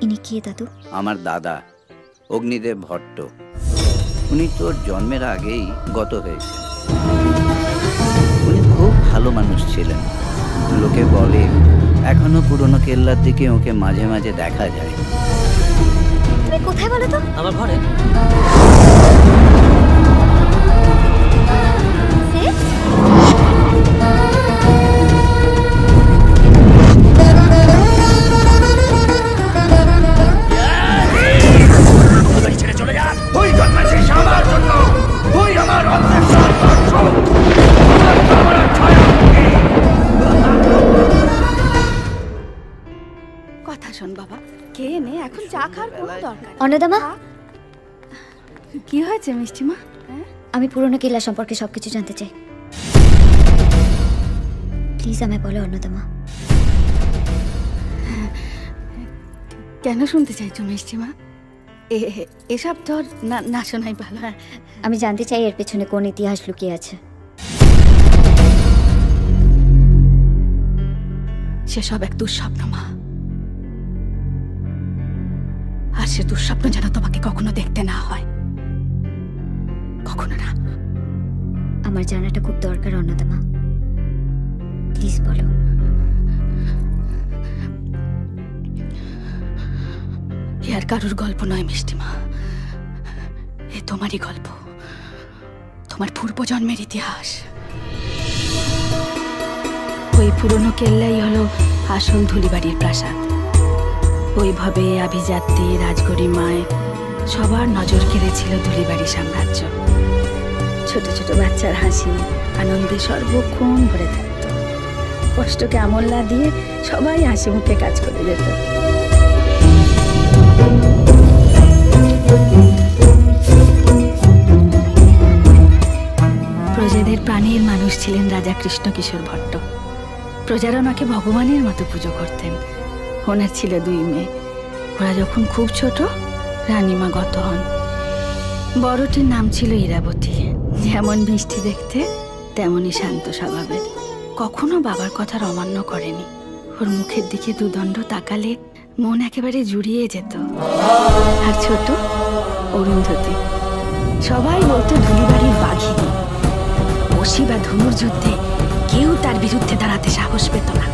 ইনি কে দাদু? আমার দাদা অগ্নিদেব ভট্ট। উনি তোর জন্মের আগেই গত হয়েছে। উনি খুব ভালো মানুষ ছিলেন। লোকে বলে এখনো পুরনো কেল্লার দিকে ওকে মাঝে মাঝে দেখা যায়। তুমি কোথায় বলো তো? আমার ঘরে। তুই জন্মেছিস আমার জন্য, তুই আমার অতৃপ্ত আত্মার সুখ, আমার কামনার ছায়া সঙ্গী। কথা শোন বাবা, কে নে, এখন চা খাওয়ার কোনো দরকার নেই। অন্নদামা, কি হয়েছে মিষ্টিমা? আমি পুরনো কেল্লা সম্পর্কে সবকিছু জানতে চাই। প্লিজ আমায় বলো অন্নদামা। কেন শুনতে চাইছো মিষ্টিমা? এসব তোর না শোনাই ভালো। আমি জানতে চাই এর পেছনে কোন ইতিহাস লুকিয়ে আছে। সেসব এক দুঃস্বপ্ন মা। সে দুঃস্বপ্ন যেন তোমাকে কখনো দেখতে না হয়, কখনো না। আমার জানাটা খুব দরকার অন্নদামা, প্লিজ বলো। এ আর কারুর গল্প নয় মিষ্টিমা, এ তোমারই গল্প, তোমার পূর্বজন্মের ইতিহাস। ওই পুরনো কেল্লাই হলো আসল ধুলিবাড়ির প্রাসাদ। ওইভাবে আভিজাত্যে রাজগরিমায় সবার নজর কেড়েছিল ধুলিবাড়ি সাম্রাজ্য। ছোট ছোট বাচ্চার হাসি আনন্দে সর্বক্ষণ ভরে থাকত। কষ্টকে আমল না দিয়ে সবাই হাসি মুখে কাজ করে যেত। প্রজাদের প্রাণের মানুষ ছিলেন রাজা কৃষ্ণকিশোর ভট্ট। প্রজারা ওনাকে ভগবানের মতো পুজো করতেন। ওনার ছিল 2 মেয়ে। ওরা যখন খুব ছোট রানীমা গত হন। বড়টির নাম ছিল ইরাবতী। যেমন মিষ্টি দেখতে তেমনই শান্ত স্বভাবের, কখনো বাবার কথার অমান্য করেনি। ওর মুখের দিকে দুদণ্ড তাকালে মন একেবারে জুড়িয়ে যেত। আর ছোট অরুন্ধতী, সবাই বলতো ধুলিবাড়ির বাঘিনী। বসি বা ধনুর যুদ্ধে কেউ তার বিরুদ্ধে দাঁড়াতে সাহস পেত না।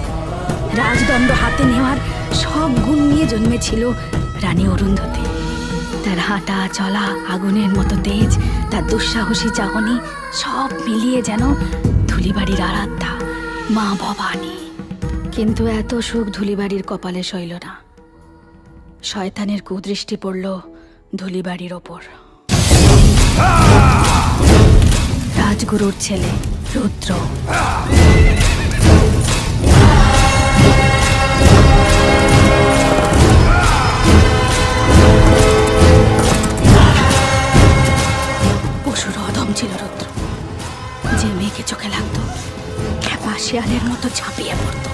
রাজদণ্ড হাতে নেওয়ার সব গুণ নিয়ে জন্মেছিল রানী অরুন্ধতী। তার হাঁটা চলা আগুনের মতো তেজ, তার দুঃসাহসী চাহনি, সব মিলিয়ে যেন ধুলিবাড়ির আরাধ্যা মা ভবানী। কিন্তু এত সুখ ধুলিবাড়ির কপালে সইল না। শয়তানের কুদৃষ্টি পড়ল ধুলিবাড়ির ওপর। রাজগুরুর ছেলে রুদ্র পশুর অধম ছিল রুদ্র। যে মেয়েকে চোখে লাগতো খেপা শিয়ালের মতো ঝাঁপিয়ে পড়তো।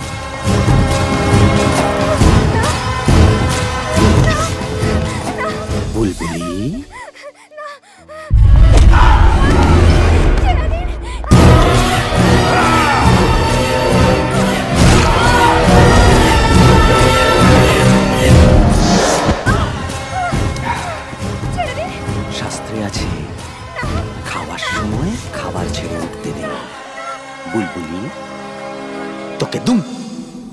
বুলবুলি, শাস্ত্রে আছে খাওয়ার সময় খাবার ছেড়ে উঠতে নেই। বুলবুলি, তোকে দুম।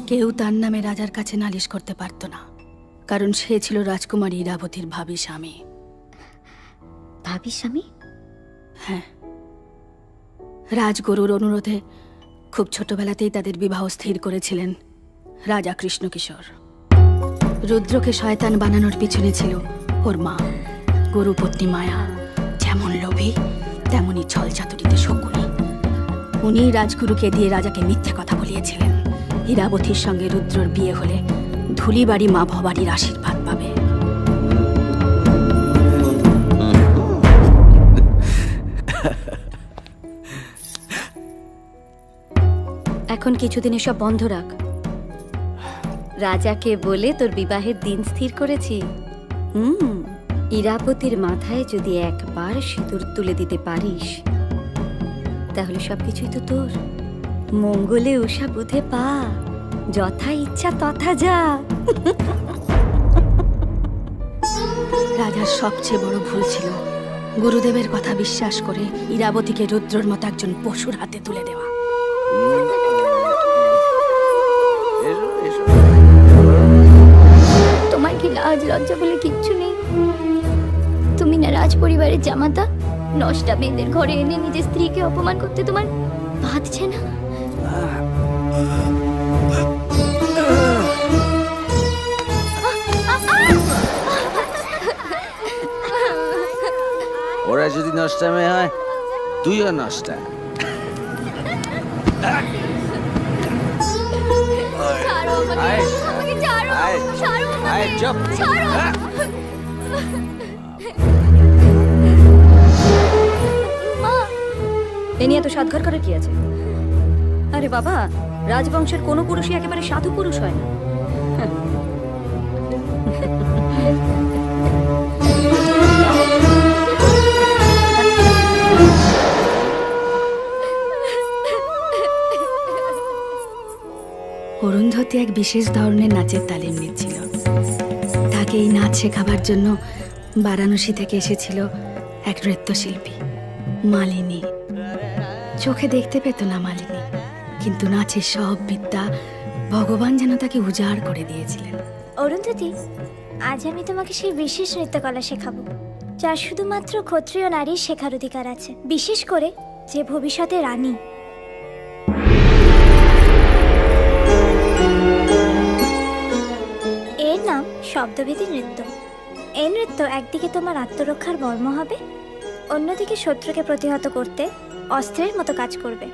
কেউ তার নামে রাজার কাছে নালিশ করতে পারত না, কারণ সে ছিল রাজকুমারী ইরাবতীর ভাবী স্বামী। ভাবী স্বামী? হ্যাঁ, রাজগুরুর অনুরোধে খুব ছোটবেলাতেই তাদের বিবাহ স্থির করেছিলেন রাজা কৃষ্ণকিশোর। রুদ্রকে শয়তান বানানোর পিছনে ছিল ওর মা গুরুপত্নী মায়া। যেমন লোভী তেমনই ছল চাতুরিতে শকুনি। উনি রাজগুরুকে দিয়ে রাজাকে মিথ্যে কথা বলিয়েছিলেন ইরাবতীর সঙ্গে রুদ্রর বিয়ে হলে ধুলিবাড়ি মা ভবানীর আশীর্বাদ পাবে। এখন কিছুদিন এসব বন্ধ রাখ। রাজাকে বলে তোর বিবাহের দিন স্থির করেছি। ইরাবতীর মাথায় যদি একবার সিঁদুর তুলে দিতে পারিস তাহলে সবকিছুই তো তোর। মঙ্গলে উষা বুধে পা, যথা ইচ্ছা তথা যা। রাজার সবচেয়ে বড় ভুল ছিল গুরুদেবের কথা বিশ্বাস করে ইরাবতীকে রুদ্রর মতো একজন পশুর হাতে তুলে দেওয়া। তোমার কি লাজ লজ্জা বলে কিচ্ছু নেই? তুমি না রাজ পরিবারের জামাতা, নষ্টা মেয়েদের ঘরে এনে নিজের স্ত্রীকে অপমান করতে তোমার বাঁধছে না? ওরা যদি নষ্টামে হয় তুইও নষ্টা। এ নিয়ে তো সাজঘর করার কি আছে? আরে বাবা, রাজবংশের কোনো পুরুষই একেবারে সাধু পুরুষ হয় না। অরুন্ধতী এক বিশেষ ধরনের নাচের তালিম নিচ্ছিল। তার তাকে এই নাচ শেখাবার জন্য বারাণসী থেকে এসেছিল এক নৃত্যশিল্পী মালিনী। চোখে দেখতে পেত না মালিনী, কিন্তু নাচের সব বিদ্যা ভগবান যেন তাকে উজাড় করে দিয়েছিলেন। অরুন্ধতী, আজ আমি তোমাকে সেই বিশেষ নৃত্যকলা শেখাবো যার শুধুমাত্র ক্ষত্রিয় নারীর শেখার অধিকার আছে, বিশেষ করে যে ভবিষ্যতে রানী। এর নাম শব্দভেদী নৃত্য। এই নৃত্য একদিকে তোমার আত্মরক্ষার মর্ম হবে, অন্যদিকে শত্রুকে প্রতিহত করতে অস্ত্রের মতো কাজ করবে।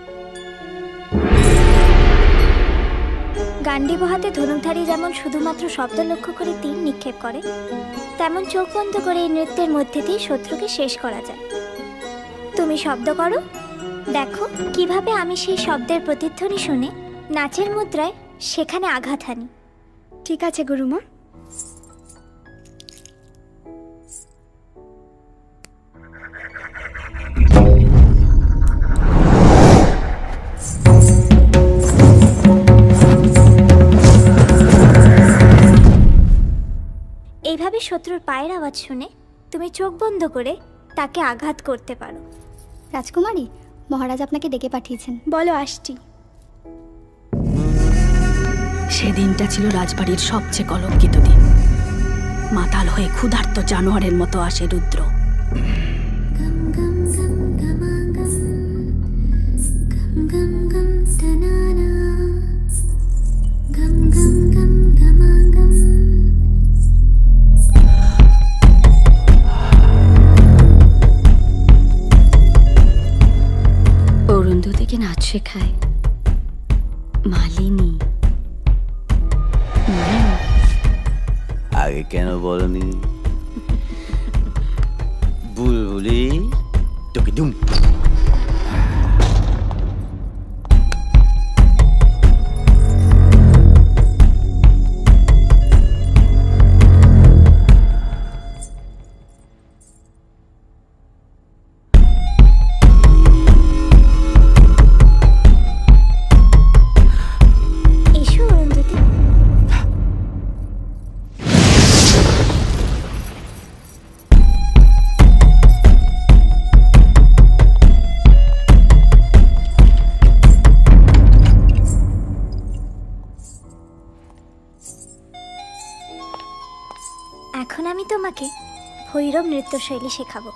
গান্ডীব হাতে ধনুকধারী যেমন শুধুমাত্র শব্দ লক্ষ্য করে তীর নিক্ষেপ করে, তেমন চোখ বন্ধ করে এই নৃত্যের মধ্যে দিয়ে শত্রুকে শেষ করা যায়। তুমি শব্দ করো, দেখো কিভাবে আমি সেই শব্দের প্রতিধ্বনি শুনে নাচের মুদ্রায় সেখানে আঘাত হানি। ঠিক আছে গুরুমা। এইভাবে শত্রুর পায়ের আওয়াজ শুনে তুমি চোখ বন্ধ করে তাকে আঘাত করতে পারো। রাজকুমারী, মহারাজ আপনাকে ডেকে পাঠিয়েছেন। বলো, আসছি। সেদিনটা ছিল রাজবাড়ির সবচেয়ে কলঙ্কিত দিন। মাতাল হয়ে ক্ষুধার্ত জানোয়ারের মতো আসে রুদ্র। অরুন্ধতীকে নাচ শেখায় মালিনী। আগে কেন বলনি? বুলবুলি তোকে দুম। এখন আমি তোমাকে ভৈরব নৃত্যশৈলী শেখাবো।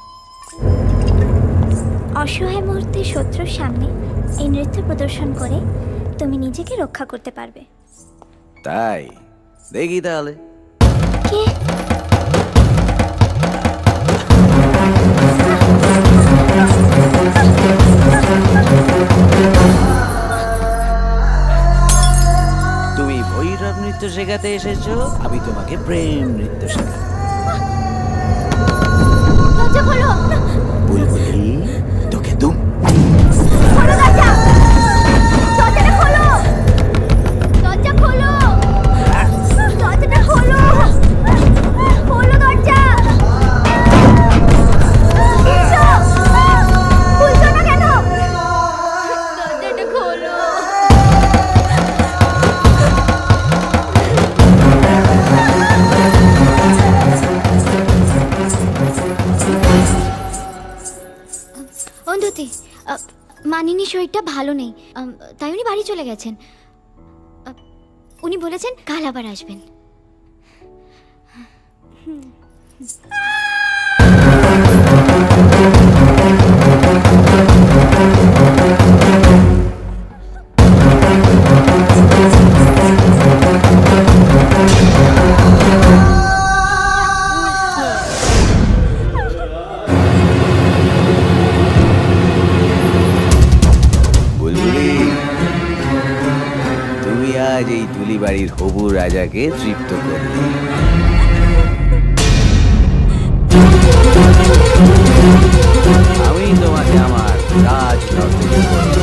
অসহায় মুহূর্তে শত্রুর সামনে এই নৃত্য প্রদর্শন করে তুমি নিজেকে রক্ষা করতে পারবে। তাই দেখি তাহলে। কে? তুমি ভৈরব নৃত্য শেখাতে এসেছো, আমি তোমাকে প্রেম নৃত্য শেখাবো। বুলবুলি তোকে দুম। মানিনীর শরীরটা ভালো নেই, তাই উনি বাড়ি চলে গেছেন। উনি বলেছেন কাল আবার আসবেন। আজ এই তুলিবাড়ির হবু রাজাকে তৃপ্ত করলে। আমি তোমাকে আমার রাজ নর্তকী করব।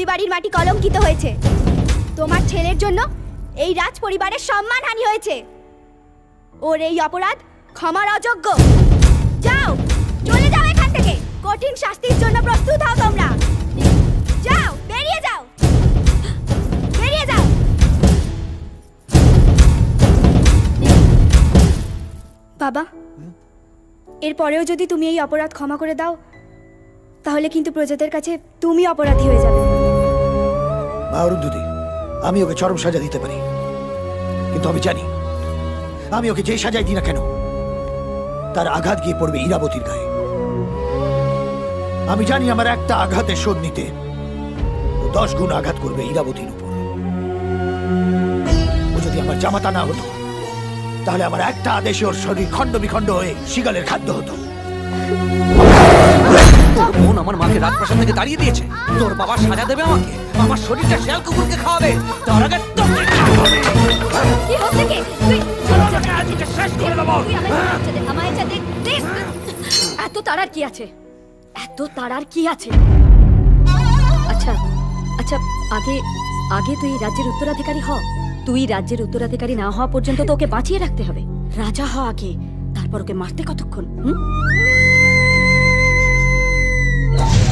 বাড়ির মাটি কলঙ্কিত হয়েছে। তোমার ছেলের জন্য এই রাজ পরিবারের সম্মানহানি হয়েছে। ওর এই অপরাধ ক্ষমার অযোগ্য। যাও, চলে যাও এখান থেকে। কঠিন শাস্তির জন্য প্রস্তুত হও তোমরা। যাও, বেরিয়ে যাও, বেরিয়ে যাও। বাবা, এরপরেও যদি তুমি এই অপরাধ ক্ষমা করে দাও, তাহলে কিন্তু প্রজাদের কাছে তুমি অপরাধী হয়ে যাবে। মা অরুন্ধতী, আমি ওকে চরম সাজা দিতে পারি, কিন্তু আমি জানি আমি ওকে যে সাজাই দিই না কেন তার আঘাত গিয়ে পড়বে ইরাবতীর গায়ে। আমি জানি আমার একটা আঘাতের শোধ নিতে ও 10 গুণ আঘাত করবে ইরাবতীর উপর। ও যদি আমার জামাতা না হতো তাহলে আমার একটা আদেশে ওর শরীর খণ্ড বিখণ্ড হয়ে শিগালের খাদ্য হতো। তোর বোন আমার মাকে রাজপ্রাসাদ থেকে তাড়িয়ে দিয়েছে। তোর বাবা সাজা দেবে আমাকে, আমার শরীরটা শেয়াল কুকুরকে খাওয়াবে। তার আগে তোকে কি হচ্ছে কি? তুই শেষ করে দেবো। আমায় যা দেখ, দেখ। এত তাড়ার কি আছে? এত তাড়ার কি আছে? আচ্ছা আচ্ছা, আগে আগে তুই রাজ্যের উত্তরাধিকারী হ। তুই রাজ্যের উত্তরাধিকারী না হওয়া পর্যন্ত তোকে বাঁচিয়ে রাখতে হবে। রাজা হ আগে, তারপর ওকে মারতে কতক্ষণ?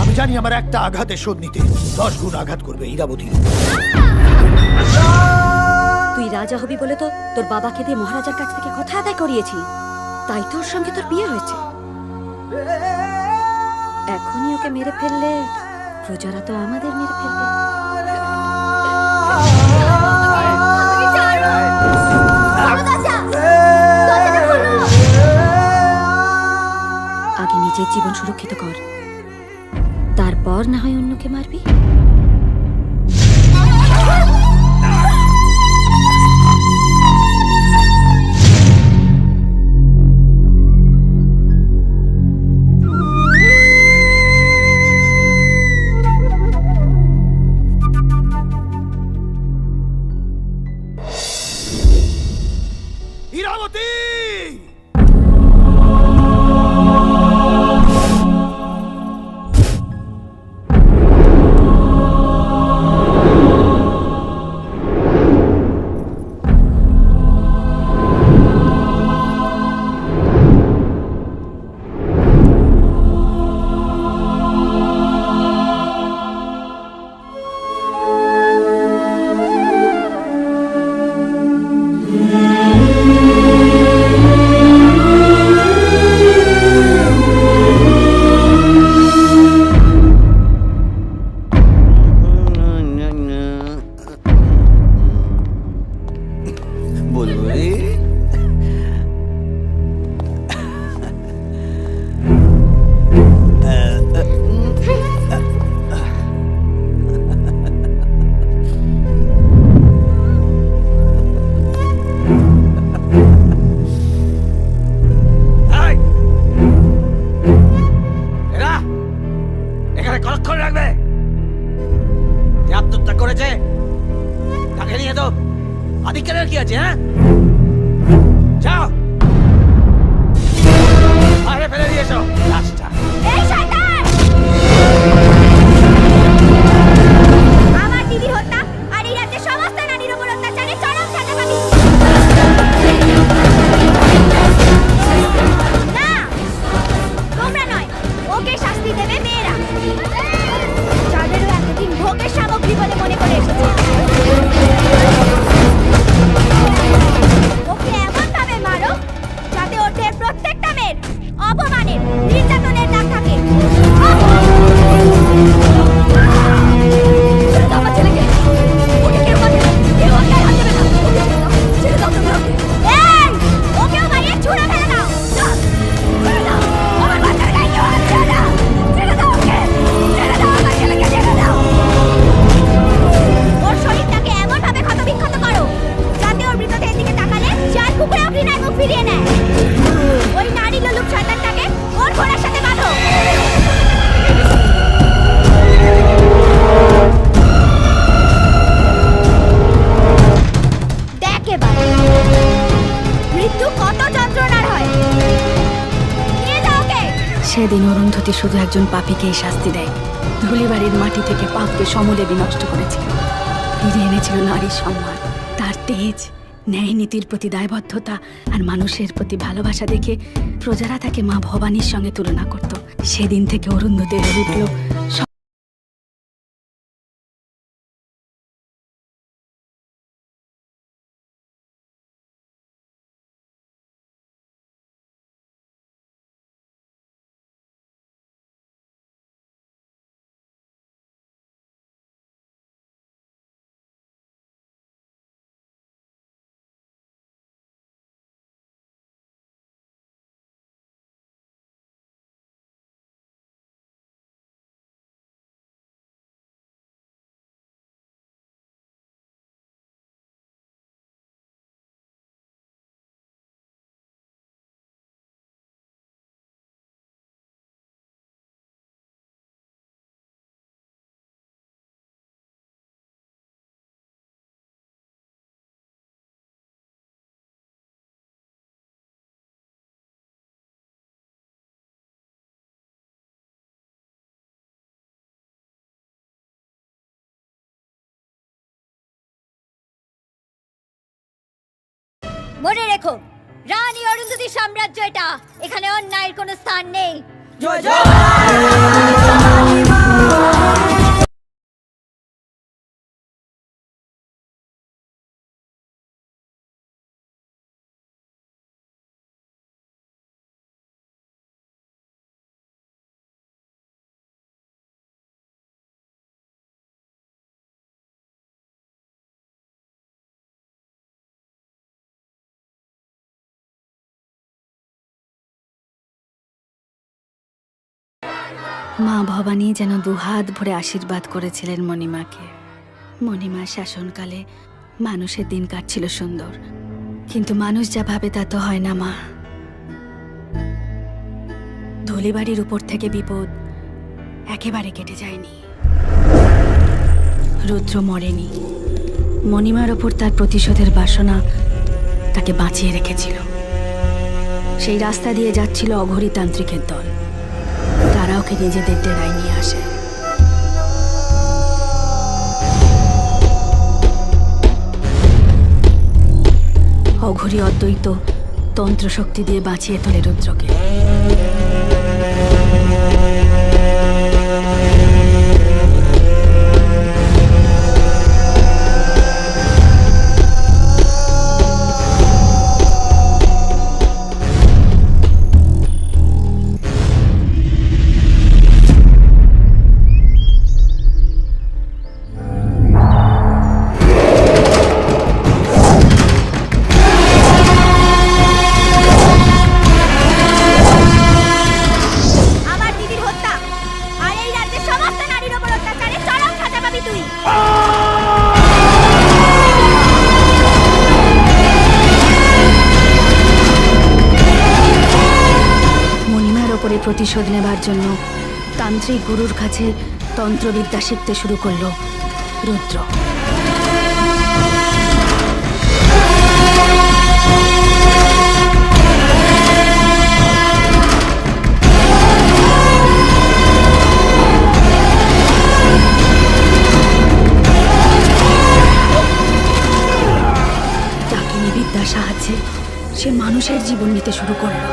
আমি জানি আমার একটা আঘাতের শোধ নিতে 10 গুণ আঘাত করবে ইরাবতীর। তুই রাজা হবি বলে তো তোর বাবাকে দিয়ে মহারাজার কাছ থেকে কথা আদায় করিয়েছি, তাই তোর সঙ্গে তোর বিয়ে হয়েছে। এখনই ওকে মেরে ফেললে প্রজারা তো আমাদের মেরে ফেলবে। আগে নিজের জীবন সুরক্ষিত কর, তারপর না হয় অন্যকে মারবি। ইরাবতী! সেদিন অরুন্ধতী শুধু একজন পাপীকেই শাস্তি দেয়। ধুলিবাড়ির মাটি থেকে পাপকে সমূলে বিনষ্ট করেছিল, ফিরিয়ে এনেছিল নারীর সম্মান। তার তেজ, ন্যায় নীতির প্রতি দায়বদ্ধতা আর মানুষের প্রতি ভালোবাসা দেখে প্রজারা তাকে মা ভবানীর সঙ্গে তুলনা করত। সেদিন থেকে অরুন্ধতী হয়ে উঠল মনে রেখো, রানী অরুন্ধতী সাম্রাজ্য এটা, এখানে অন্যায়ের কোনো স্থান নেই। জয় জয়। মা ভবানী যেন দুহাত ভরে আশীর্বাদ করেছিলেন মণিমাকে। মণিমার শাসনকালে মানুষের দিন কাটছিল সুন্দর, কিন্তু মানুষ যা ভাবে তা তো হয় না মা। ধুলিবাড়ির উপর থেকে বিপদ একেবারে কেটে যায়নি। রুদ্র মরেনি, মণিমার ওপর তার প্রতিশোধের বাসনা তাকে বাঁচিয়ে রেখেছিল। সেই রাস্তা দিয়ে যাচ্ছিল অঘরী তান্ত্রিকের দল, তারা ওকে নিজেদের ডেরায় নিয়ে আসে। অঘরী অদ্বৈত তন্ত্রশক্তি দিয়ে বাঁচিয়ে তোলে রুদ্রকে। প্রতিশোধ নেবার জন্য তান্ত্রিক গুরুর কাছে তন্ত্রবিদ্যা শিখতে শুরু করলো রুদ্র। ডাকিনী বিদ্যার সাহায্যে সে মানুষের জীবন নিতে শুরু করলো।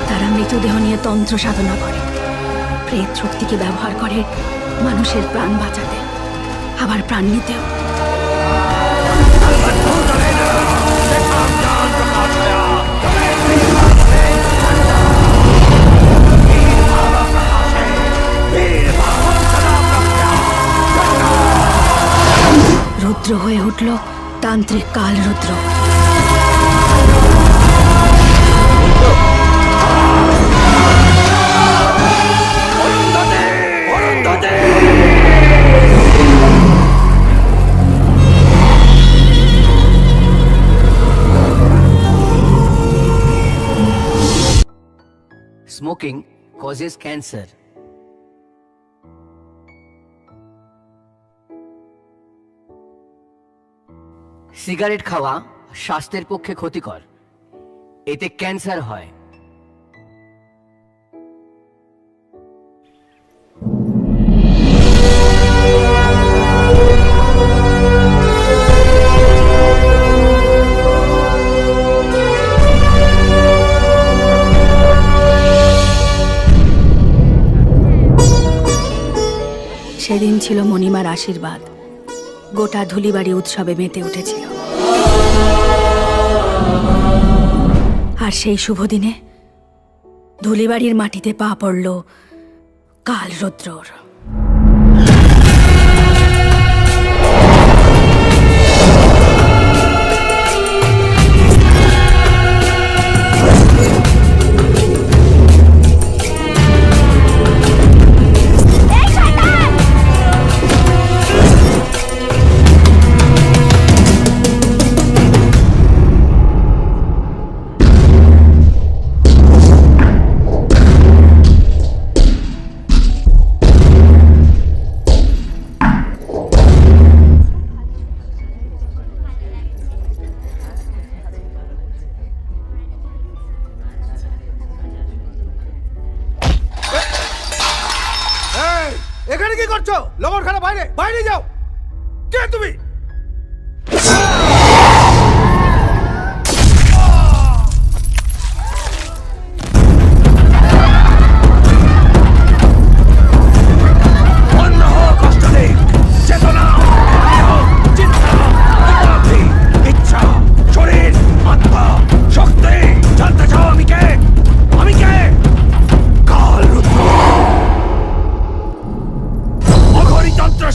তারা মৃতদেহ নিয়ে তন্ত্র সাধনা করে, প্রেত শক্তিকে ব্যবহার করে মানুষের প্রাণ বাঁচাতে, আবার প্রাণ নিতেও। রুদ্র হয়ে উঠল তান্ত্রিক কাল রুদ্র। Smoking causes cancer. সিগারেট খাওয়া স্বাস্থ্যের পক্ষে ক্ষতিকর, এতে ক্যান্সার হয়। সেদিন ছিল মণিমার আশীর্বাদ। গোটা ধুলিবাড়ি উৎসবে মেতে উঠেছিল। আর সেই শুভ দিনে ধুলিবাড়ির মাটিতে পা পড়ল কাল রুদ্রর। এখানে কি করছো? লবণখানা বাইরে, বাইরে যাও। কে তুমি?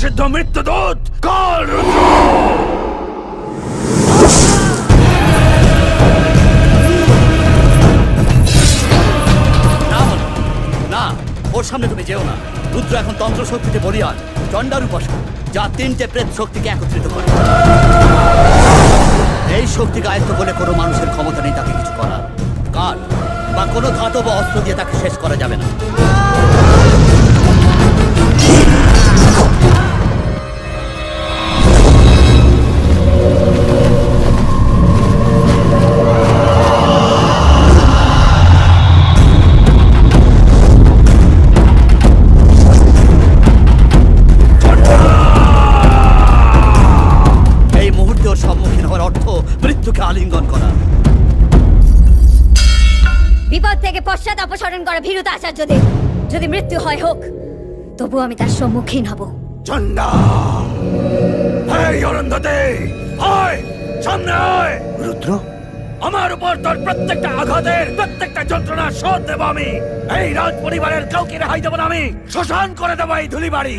সিদ্ধ মৃত্যুদূত কাল রুদ্র। না, ওর সামনে তুমি যেও না। রুদ্র এখন তন্ত্র শক্তিতে বলিয়ান, চণ্ডার উপাসক, যা 3টে প্রেত শক্তিকে একত্রিত করে। এই শক্তিকে আয়ত্ত করে কোনো মানুষের ক্ষমতা নেই তাকে কিছু করার। কাল বা কোনো ধাতব অস্ত্র দিয়ে তাকে শেষ করা যাবে না। মৃত্যুকে আলিঙ্গন করা, বিপদ থেকে পশ্চাৎ অপসারণ করা ভীরুতা আচার্যদের। যদি মৃত্যু হয় হোক, তবু আমি তার সম্মুখীন হব। চণ্ডা, এই অরুন্ধতী, আয় সামনে আয়। রুদ্র, আমার উপর তোর প্রত্যেকটা আঘাতের, প্রত্যেকটা যন্ত্রণার শোধ দেব আমি। এই রাজ পরিবারের কাউকে রেহাই দেব না আমি। শ্মশান করে দেবো এই ধুলিবাড়ি।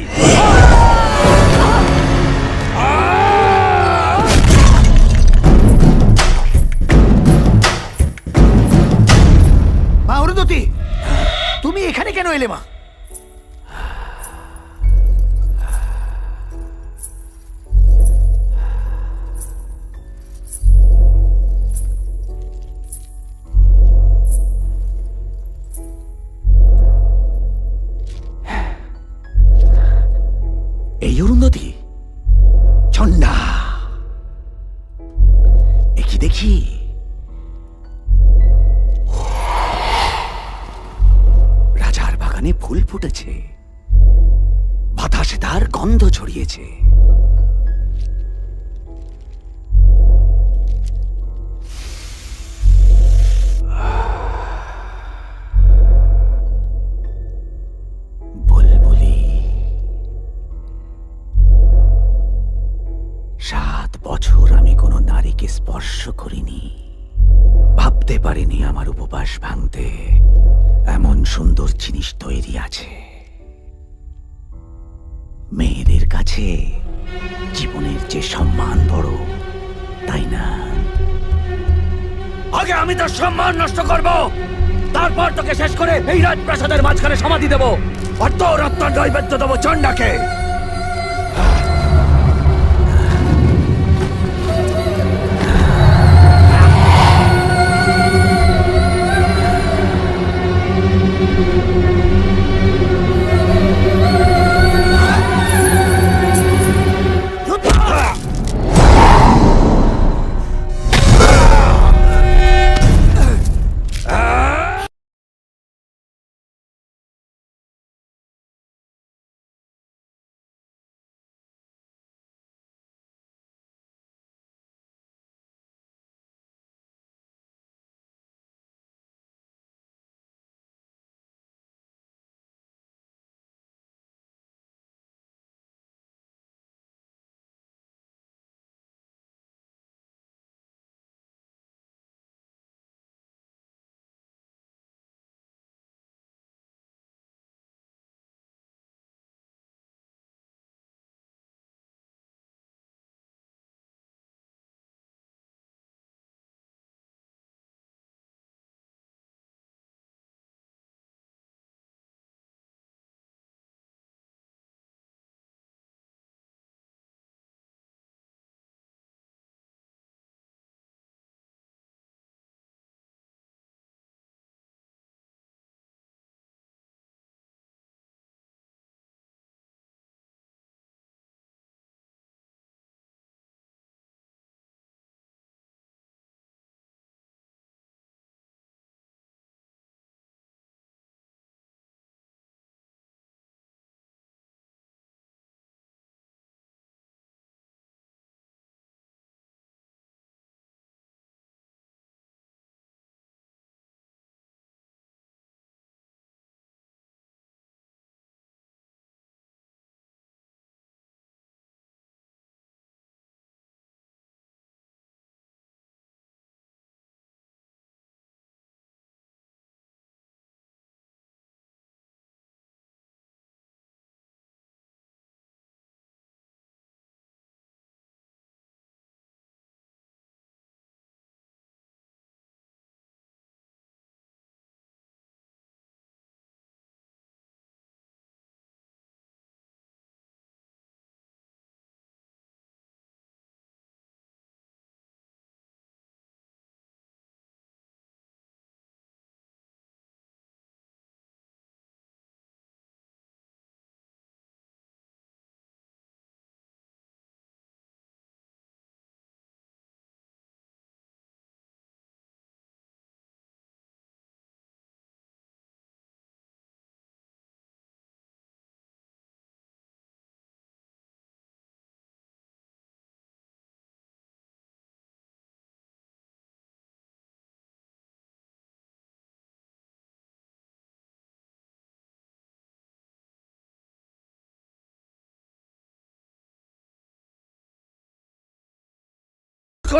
মা অরুন্ধতী, তুমি এখানে কেন এলে মা? এই অরুন্ধতী, চণ্ডা, দেখি দেখি রাজার বাগানে ফুল ফুটেছে, বাতাসে তার গন্ধ ছড়িয়েছে। বুলবুলি, 7 বছর আমি কোনো নারীকে স্পর্শ করিনি। ভাবতে পারিনি আমার উপবাস ভাঙতে এমন সুন্দর জিনিস তৈরি আছে। মেয়েদের কাছে জীবনের যে সম্মান বড়, তাই না? আগে আমি তোর সম্মান নষ্ট করব, তারপর তোকে শেষ করে এই রাজপ্রাসাদের মাঝখানে সমাধি দেব, আর তোর আত্মার নৈবেদ্য দেবো চণ্ডাকে।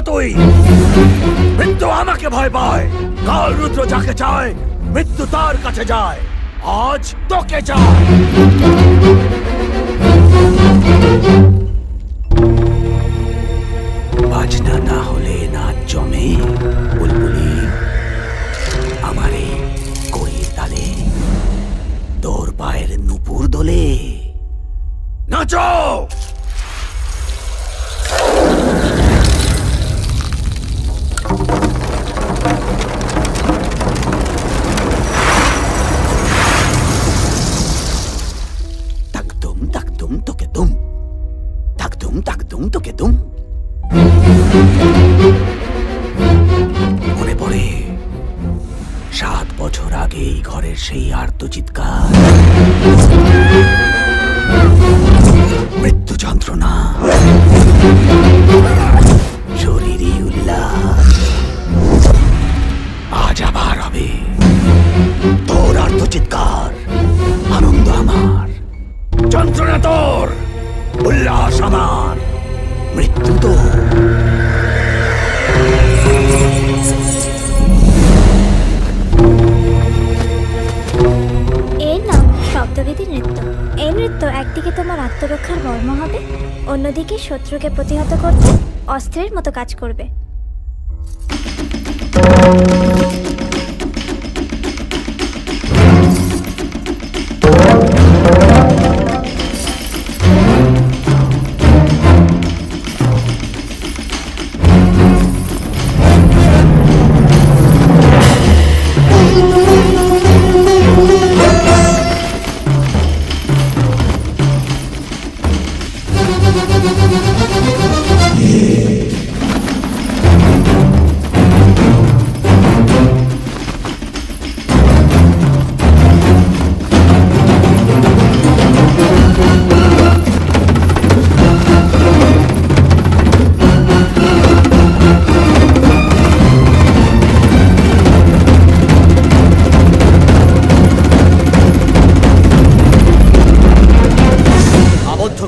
তুই? মৃত্যু আমাকে ভয় পায়। কাল রুদ্র যাকে চায় মৃত্যু তার কাছে যায়। আজ তোকে চায়। বাজনা না হলে নাচ জমে বুলবুলি। আমারে কড়ির তালে তোর পায়ের নুপুর দোলে। নাচো। তাকদুম তাকদুম তোকে দুম, তাকদুম তাকদুম তোকে দুম। মনে পড়ে 7 বছর আগে এই ঘরের সেই আর্ত চিৎকার, মৃত্যু যন্ত্রণা, শরীরই উল্লাস। আজ আবার হবে তোর আর্ত চিৎকার, আনন্দ আমার, যন্ত্রণা তোর, উল্লাস আমার, মৃত্যু তোর। এর নাম শব্দভেদী নৃত্য। এই নৃত্য একদিকে তোমার আত্মরক্ষার মর্ম হবে, অন্যদিকে শত্রুকে প্রতিহত করতে অস্ত্রের মতো কাজ করবে।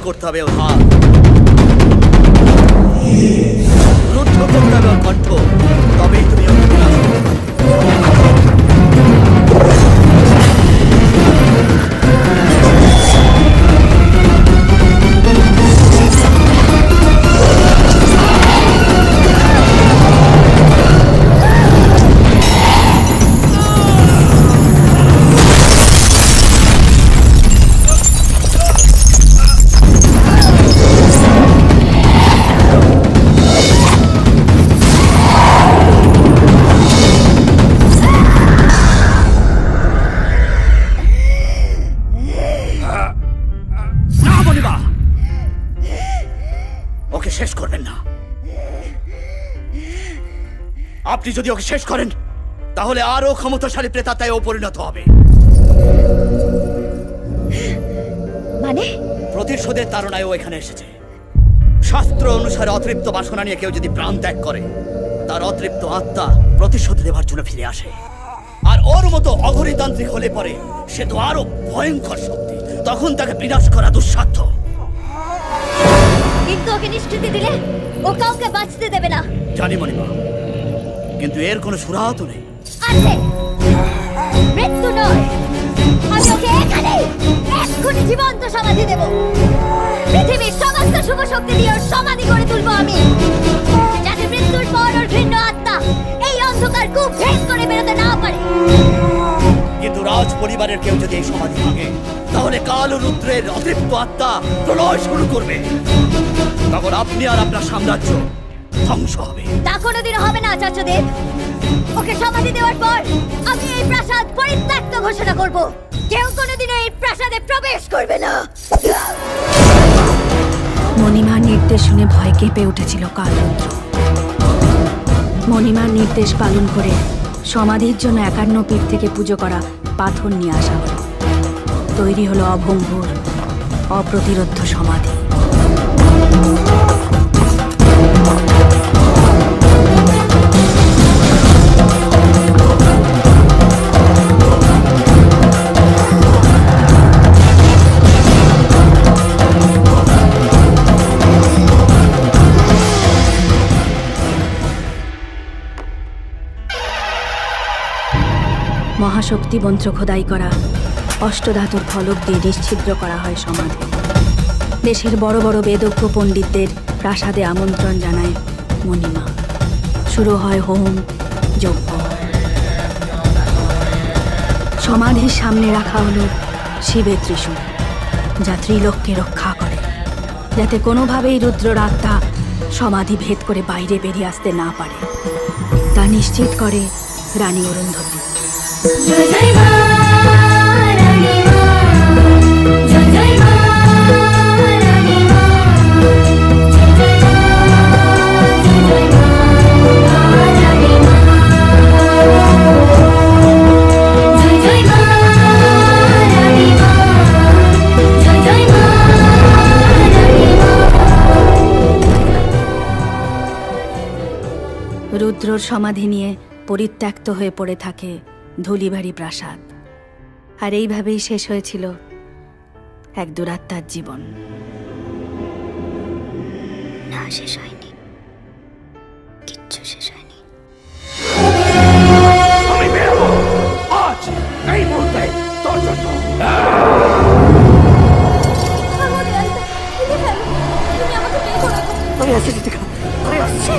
করতে হবে ওর হাত, রুদ্ধ করতে হবে ওর কণ্ঠ, তবেই তুমি ওকে বিনাশ করতে শেষ করবেন না। আপনি যদি ওকে শেষ করেন তাহলে আরো ক্ষমতাশালী প্রেতাত্মায় ও পরিণত হবে। মানে প্রতিশোধের তাড়নায় ও এখানে এসেছে। শাস্ত্র অনুসারে অতৃপ্ত বাসনা নিয়ে কেউ যদি প্রাণ ত্যাগ করে তার অতৃপ্ত আত্মা প্রতিশোধ দেওয়ার জন্য ফিরে আসে। আর ওর মতো অঘরিতান্ত্রিক হলে পরে সে তো আরো ভয়ঙ্কর শক্তি, তখন তাকে বিনাশ করা দুঃসাধ্য। কিন্তু ওকে নিষ্কৃতি দিলে ও কাউকে বাঁচতে দেবে না। জানি মণিমা, কিন্তু এর কোনো সুরাহা তো নেই। আছে, মৃত্যু নয়, আমি ওকে এক্ষুনি জীবন্ত সমাধি দেব। পৃথিবীর সমস্ত শুভ শক্তি দিয়ে ওর সমাধি করে তুলবো আমি, যাতে মৃত্যুর পর ওর ভিন্ন আত্মা এই অন্ধকার কূপ ভেদ করে বেরোতে না পারে। কিন্তু রাজ পরিবারের কেউ যদি এই সমাধি ভাঙে তাহলে কাল রুদ্রের অতৃপ্ত আত্মা প্রলয় শুরু করবে। তখন আপনি আর আপনার সাম্রাজ্য ধ্বংস হবে। তা কোনোদিনও হবে না আচার্যদেব। ওকে সমাধি দেওয়ার পর আমি এই প্রাসাদ পরিত্যক্ত ঘোষণা করব। কেউ কোনোদিনও এই প্রাসাদে প্রবেশ করবে না। মণিমার নির্দেশ শুনে ভয় কেঁপে উঠেছিল কালরুদ্র। মণিমার নির্দেশ পালন করে সমাধির জন্য 51 পীঠ থেকে পুজো করা পাথর নিয়ে আসা হলো। তৈরি হলো অভঙ্গুর অপ্রতিরোধ্য সমাধি। মহাশক্তি মন্ত্র খোদাই করা অষ্টধাতুর ফলক দিয়ে নিশ্ছিদ্র করা হয় সমাধি। দেশের বড় বড় বেদজ্ঞ পণ্ডিতদের প্রাসাদে আমন্ত্রণ জানায় মণিমা। শুরু হয় হোম যজ্ঞ। সমাধির সামনে রাখা হলো শিবের ত্রিশূল, যা ত্রিলোককে রক্ষা করে, যাতে কোনোভাবেই রুদ্রর আত্মা সমাধি ভেদ করে বাইরে বেরিয়ে আসতে না পারে। তা নিশ্চিত করে রানী অরুন্ধতী। রুদ্রর সমাধি নিয়ে পরিত্যক্ত হয়ে পড়ে থাকে ধুলিবাড়ি প্রাসাদ। আর এইভাবেই শেষ হয়েছিল এক দুরাত্মার জীবন। না, শেষ হয়নি, কিচ্ছু শেষ হয়নি। আমি বেরোবো আজ এই মুহূর্তে তোর জন্য। আমি আসছি রিতিকা, আমি আসছি।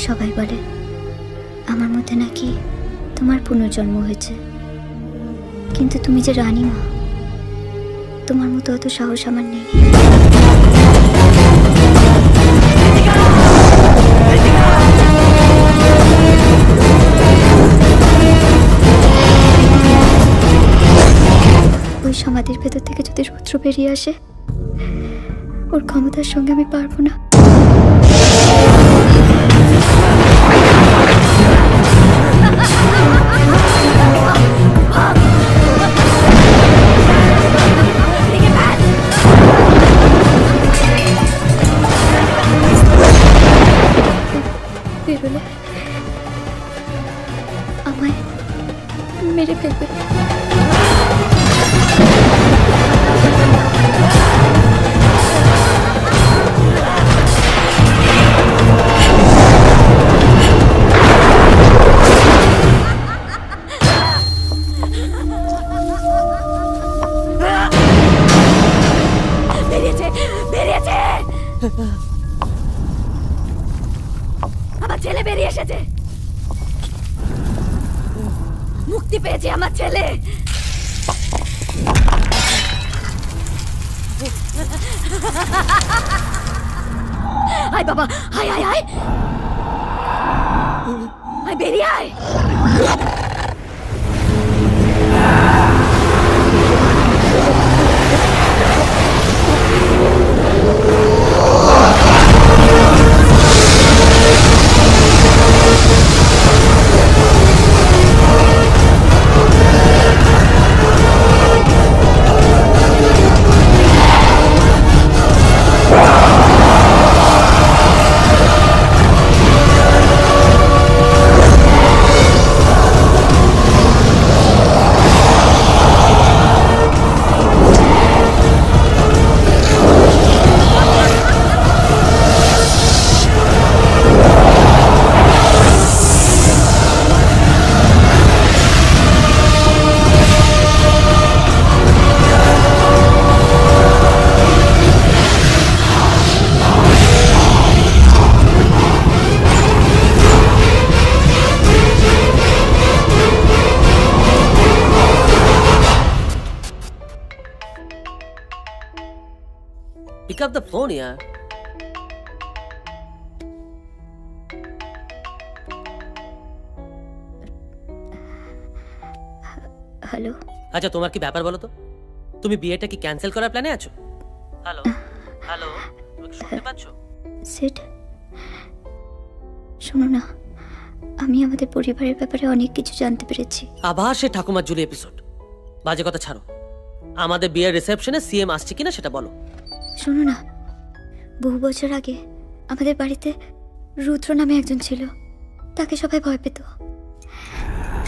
সবাই বলে আমার মধ্যে নাকি তোমার পুনর্জন্ম হয়েছে, কিন্তু তুমি যে রানী মা, তোমার মতো অত সাহস আমার নেই। ওই সমাধির ভেতর থেকে যদি রুদ্র বেরিয়ে আসে, ওর ক্ষমতার সঙ্গে আমি পারবো না। বেরোলে আমায় মেরে ফেলবে। আমার ছেলে বেরিয়ে এসেছে, মুক্তি পেয়েছে আমার ছেলে। আয় বাবা, আয় আয় আয় আয়, বেরিয়ে আয়। Pick up the phone, yeah. বলো। আচ্ছা তোমার কি ব্যাপার বলো তো? তুমি বিয়েটা কি ক্যান্সেল করার প্ল্যানে আছো? হ্যালো হ্যালো, তুমি কি শুনতে পাচ্ছো? সেট, শোনো না, আমি আমাদের পরিবারের ব্যাপারে অনেক কিছু জানতে পেরেছি। আবার সে ঠাকুমার জুলি এপিসোড। বাজে কথা ছাড়ো, আমাদের বিয়ের রিসেপশনে সিএম আসছে কিনা সেটা বলো। শোনো না, বহু বছর আগে আমাদের বাড়িতে রুদ্র নামে একজন ছিল, তাকে সবাই ভয় পেত।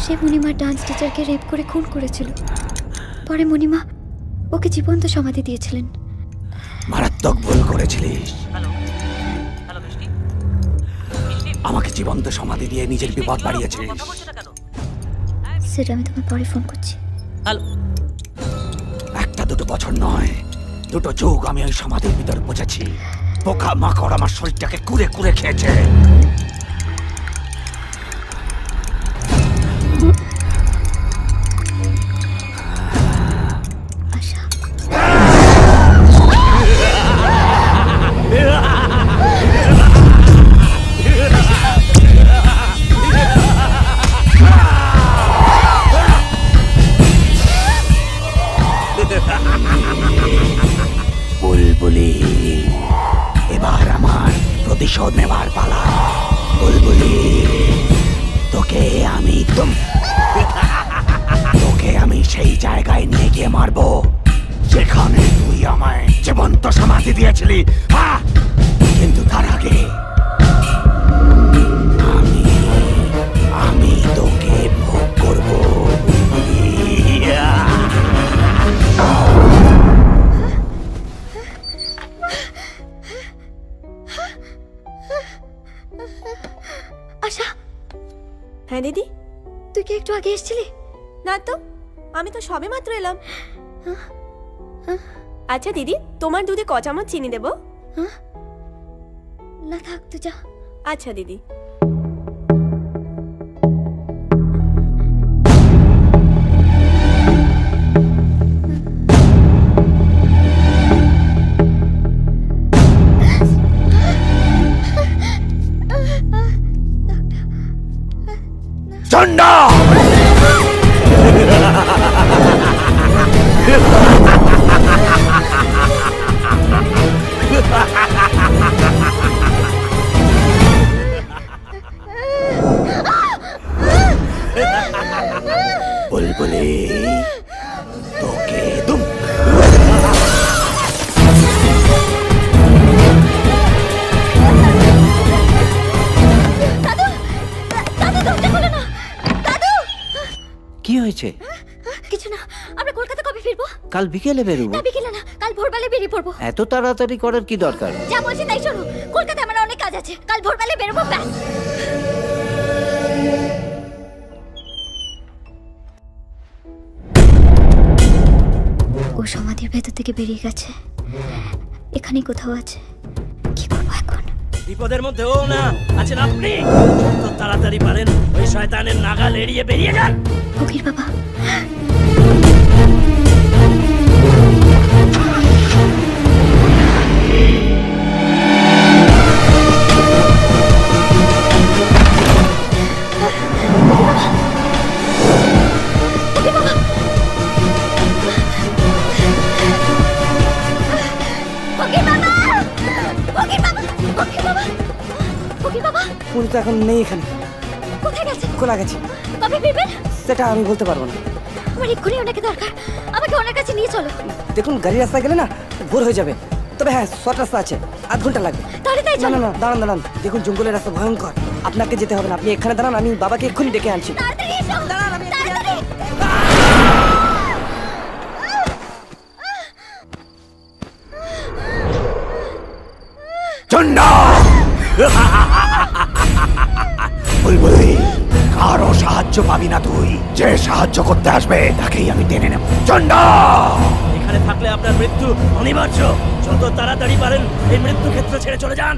সে মণিমার ডান্স টিচারকে রেপ করে খুন করেছিল। পরে মণিমা ওকে জীবন্ত সমাধি দিয়েছিলেন। মারাত্মক ভুল করেছিলিস। আমাকে জীবন্ত সমাধি দিয়ে নিজের বিপদ বাড়িয়েছিস। সেটা আমি তোমার পরে ফোন করছি। একটা দুটো বছর নয়, 2 যুগ আমি ওই সমাধির ভিতর পৌঁছেছি। পোকা মাকড় আমার শরীরটাকে কুরে কুরে খেয়েছে। বুলবুলি, এবার আমার প্রতিশোধ নেবার পালা। বুলবুলি, তোকে আমি সেই জায়গায় নিয়ে গিয়ে মারবো যেখানে তুই আমায় জীবন্ত সমাধি দিয়েছিলি। কিন্তু তার আগে আমি তোকে ভোগ করবো। আশা, হ্যাঁ দিদি, তুই কি একটু আগে এসেছিলি? না তো, আমি তো সবে মাত্র এলাম। আচ্ছা দিদি, তোমার দুধে ক চামচ চিনি দেবো? না থাক, তুই যা। আচ্ছা দিদি। চন্ডা! বুলবুলি, তোকে দুম। কি হয়েছে? কিছু না, আমরা কলকাতা কবে ফিরবো? কাল বিকেলে বেরোবো। না বিকেলে না, কাল ভোরবেলায় বেরিয়ে পড়বো। এত তাড়াতাড়ি করার কি দরকার? যা বলছি তাই শোনো, কলকাতায় আমার অনেক কাজ আছে, কাল ভোরবেলায় বেরোবো, ব্যাস। ও সমাধির ভেতর থেকে বেরিয়ে গেছে, এখানেই কোথাও আছে। কি করবো এখন? বিপদের মধ্যে ও না আছেন আপনি। যত তাড়াতাড়ি পারেন ওই শয়তানের নাগাল এড়িয়ে বেরিয়ে যান। ফকির বাবা, উনি তো এখন নেই এখানে। কোথায় গেছে? খোলা গেছে। কবে ফিরবেন? সেটা আমি বলতে পারবো না। আমার এক্ষুনি ওনাকে দরকার, আমাকে ওনার কাছে নিয়ে চলো। দেখুন, গাড়ি রাস্তায় গেলে না ভোর হয়ে যাবে। তবে হ্যাঁ, শর্ট রাস্তা আছে, 1/2 ঘন্টা লাগবে। তাহলে তাই চলো। না না, দাঁড়ান দাঁড়ান, দেখুন জঙ্গলের রাস্তা ভয়ঙ্কর, আপনাকে যেতে হবে না। আপনি এখানে দাঁড়ান, আমি বাবাকে এক্ষুনি ডেকে আনছি। তাড়াতাড়ি এসো, তাড়াতাড়ি। চন্ডা! বুলবুলি, কারো সাহায্য পাবি না তুই। যে সাহায্য করতে আসবে তাকেই আমি টেনে নেব। চন্ডা! এখানে থাকলে আপনার মৃত্যু অনিবার্য। যত তাড়াতাড়ি পারেন এই মৃত্যু ক্ষেত্র ছেড়ে চলে যান।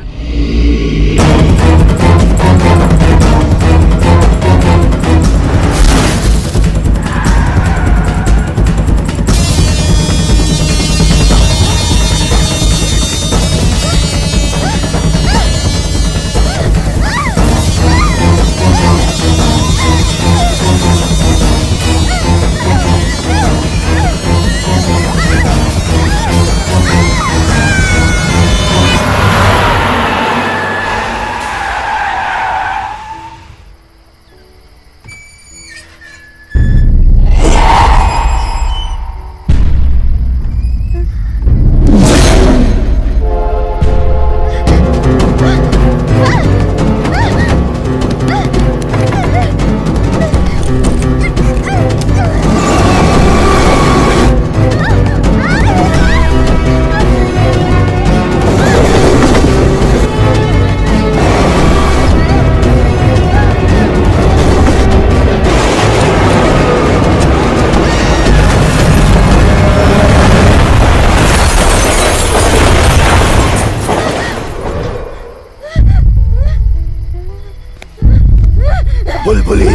বুলবুলি,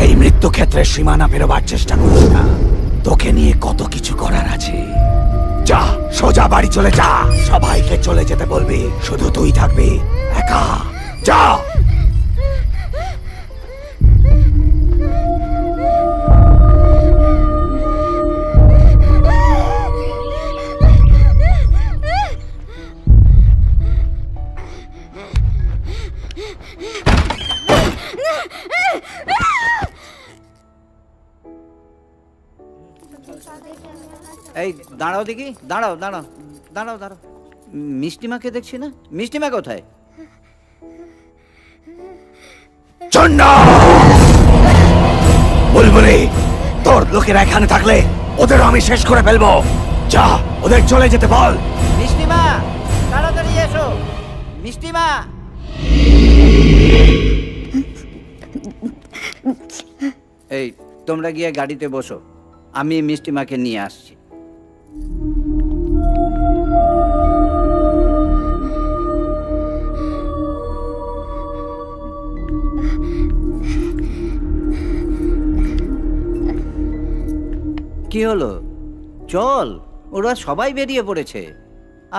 এই মৃত্যু ক্ষেত্রের সীমানা পেরোবার চেষ্টা করিস না। তোকে নিয়ে কত কিছু করার আছে। যা, সোজা বাড়ি চলে যা। সবাইকে চলে যেতে বলবি, শুধু তুই থাকবি একা। যা। এই দাঁড়াও দেখি, দাঁড়াও দাঁড়াও দাঁড়াও দাঁড়াও। মিষ্টিমাকে দেখছি না, মিষ্টিমা কোথায়? বুলবুলি, তোর লোকেরা এখানে থাকলে ওদেরও আমি শেষ করে ফেলবো। যা, ওদের চলে যেতে বল। মিষ্টিমা, তাড়াতাড়ি এসো। মিষ্টিমা। এই তোমরা গিয়ে গাড়িতে বসো, আমি মিষ্টিমাকে নিয়ে আসছি। কি হলো? চল, ওরা সবাই বেরিয়ে পড়েছে।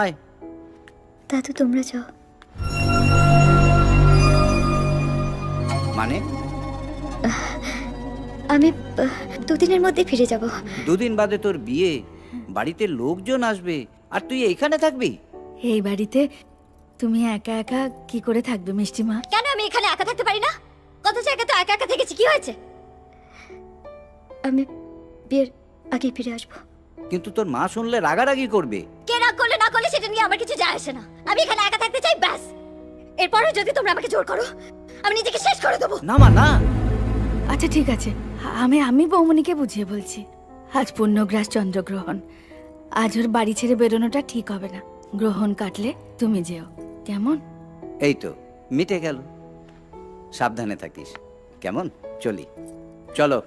আয়। দাদু তোমরা যাও। মানে? আমি দুদিনের মধ্যে ফিরে যাব। দুদিন বাদে তোর বিয়ে, বাড়িতে লোকজন আসবে, আর তুই এইখানে থাকবি? এই বাড়িতে তুমি একা একা কি করে থাকবে মিষ্টিমা? কেন আমি এখানে একা থাকতে পারি না? কত জায়গা তো একা একা থেকেছি, কি হয়েছে? আমি বিয়ের আগে ফিরে আসবো। কিন্তু তোর মা শুনলে রাগারাগি করবে। কে রাগ করলে না করলে সেটা নিয়ে আমার কিছু যায় আসে না। আমি এখানে একা থাকতে চাই, ব্যাস। এরপরে যদি তোমরা আমাকে জোর করো, আমি নিজেকে শেষ করে দেবো। না মা, না। আচ্ছা ঠিক আছে, আমি বৌমনিকে বুঝিয়ে বলছি। আজ পূর্ণগ্রাস চন্দ্রগ্রহণ, আজ ওর বাড়ি ছেড়ে বেরোনোটা ঠিক হবে না। গ্রহণ কাটলে তুমি যেও, কেমন? এই তো মিটে গেল। সাবধানে থাকিস, কেমন? চলি, চলো।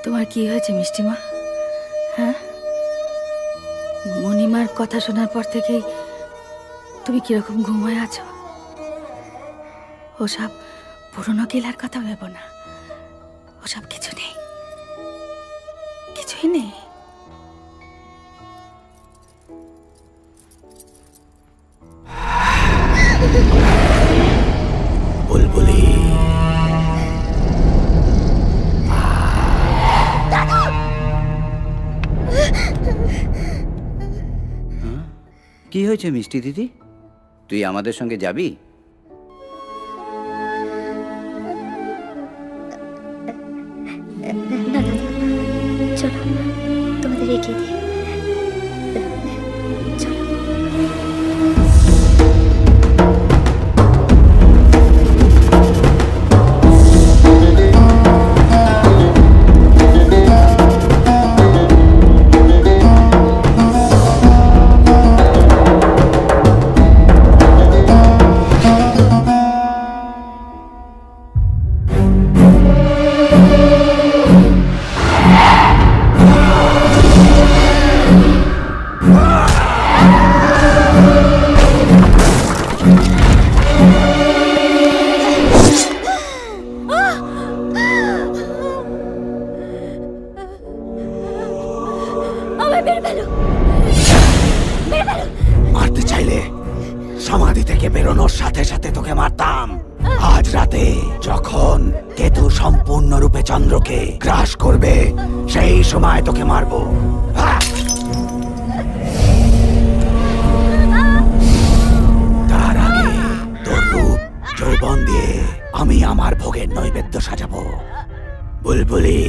তোমার কি হয়েছে মিষ্টিমা? হ্যাঁ, মণিমার কথা শোনার পর থেকেই তুমি কিরকম ঘুমায় আছো? ওসব পুরনো কিলার কথা ভেবো না, ওসব কিছু নেই, কিছুই নেই। বুলবুলি, কি হয়েছে মিষ্টি দিদি? তুই আমাদের সঙ্গে যাবি? না দাদা, চলো তোমাদের এগিয়ে দিই। মারতে চাইলে সমাধি থেকে বেরোনোর সাথে সাথে তোকে মারতাম। আজ রাতে যখন কেতু সম্পূর্ণরূপে চন্দ্রকে গ্রাস করবে, সেই সময় তোকে মারবো। তার আগে তোর রূপ যৌবন দিয়ে আমি আমার ভোগের নৈবেদ্য সাজাবো। বুলবুলি,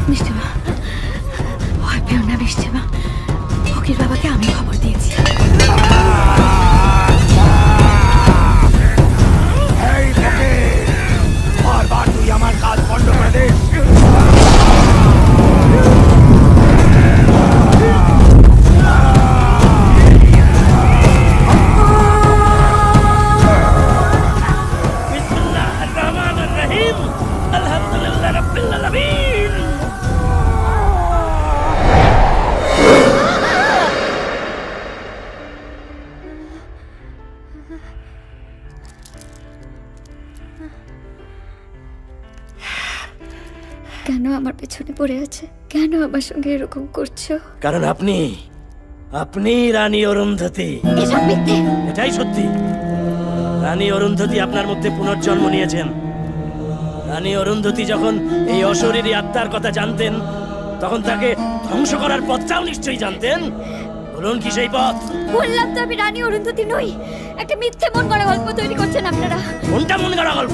মিষ্টিমা, ভয় পেও না মিষ্টিমা, ফকির বাবাকে আমি খবর দিয়েছি। বারবার তুই আমার কেন আমার পেছনে পড়ে আছে? কেন আমার সঙ্গে এরকম করছো? কারণ আপনি রানী অরুন্ধতী। এসব মিথ্যে। এটাই সত্যি। রানী অরুন্ধতী আপনার মধ্যে পুনর্জন্ম নিয়েছেন। রানী অরুন্ধতী যখন এই অশরীরী আত্মার কথা জানতেন, তখন তাকে ধ্বংস করার পথটাও নিশ্চয়ই জানতেন। বলুন কি সেই পথ? বললাম তো আমি রানী অরুন্ধতী নই। একটা মিথ্যে মন গড়া গল্প তৈরি করছেন আপনারা। কোনটা মন গড়া গল্প?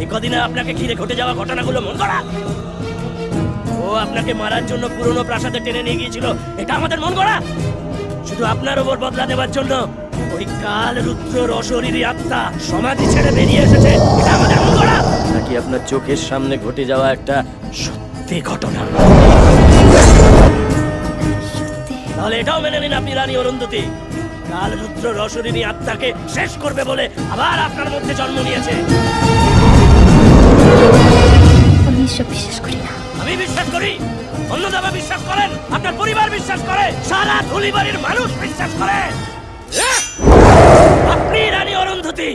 এই কদিনে আপনাকে ঘিরে ঘটে যাওয়া ঘটনাগুলো মন গড়া? ও আপনাকে মারার জন্য পুরনো প্রাসাদে টেনে নিয়ে গিয়েছিল, এটা আমাদের মন গড়া? শুধু আপনার ওপর বদলা দেওয়ার জন্য ওই কাল রুদ্রর অশরীরী আত্মা সমাধি ছেড়ে বেরিয়ে এসেছে, এটা আমাদের মন গড়া? নাকি আপনার চোখের সামনে ঘটে যাওয়া একটা সত্যি ঘটনা? তাহলে এটাও মেনে নিন আপনি রানী অরুন্ধতী কাল রুদ্রর অশরীরী আত্মাকে শেষ করবে বলে আবার আপনার মধ্যে জন্ম নিয়েছে। আমি এসব বিশ্বাস করি না। আমি বিশ্বাস করি, অন্নদাবা বিশ্বাস করেন, আপনার পরিবার বিশ্বাস করে, সারা ধুলিবাড়ির মানুষ বিশ্বাস করে আপনি রানী অরুন্ধতী।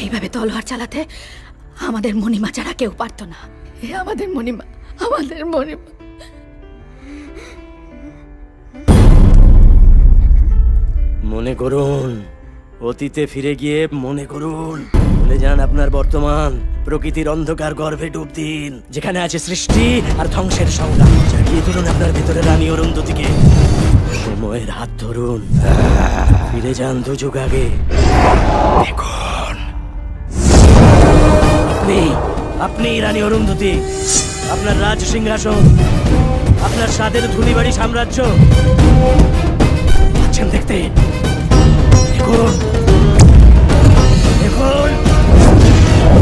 এইভাবে তলোয়ার চালাতে আমাদের মণিমা ছাড়া কেউ পারতো না। এ আমাদের মণিমা, আমাদের মণিমা। মনে করুন, অতীতে ফিরে গিয়ে মনে করুন, ভুলে যান আপনার বর্তমান, প্রকৃতির অন্ধকার গর্ভে ডুব দিন, যেখানে আছে সৃষ্টি আর ধ্বংসের সংগ্রাম। জাগিয়ে তুলুন আপনার ভিতরে রানী অরুন্ধতীকে, সময়ের হাত ধরুন, ফিরে যান 2 যুগ আগে। দেখুন, আপনি রানী অরুন্ধতী, আপনার রাজ সিংহাসন, আপনার স্বাদের ধুলিবাড়ি সাম্রাজ্য আছেন দেখতে। দেখুন, দেখুন,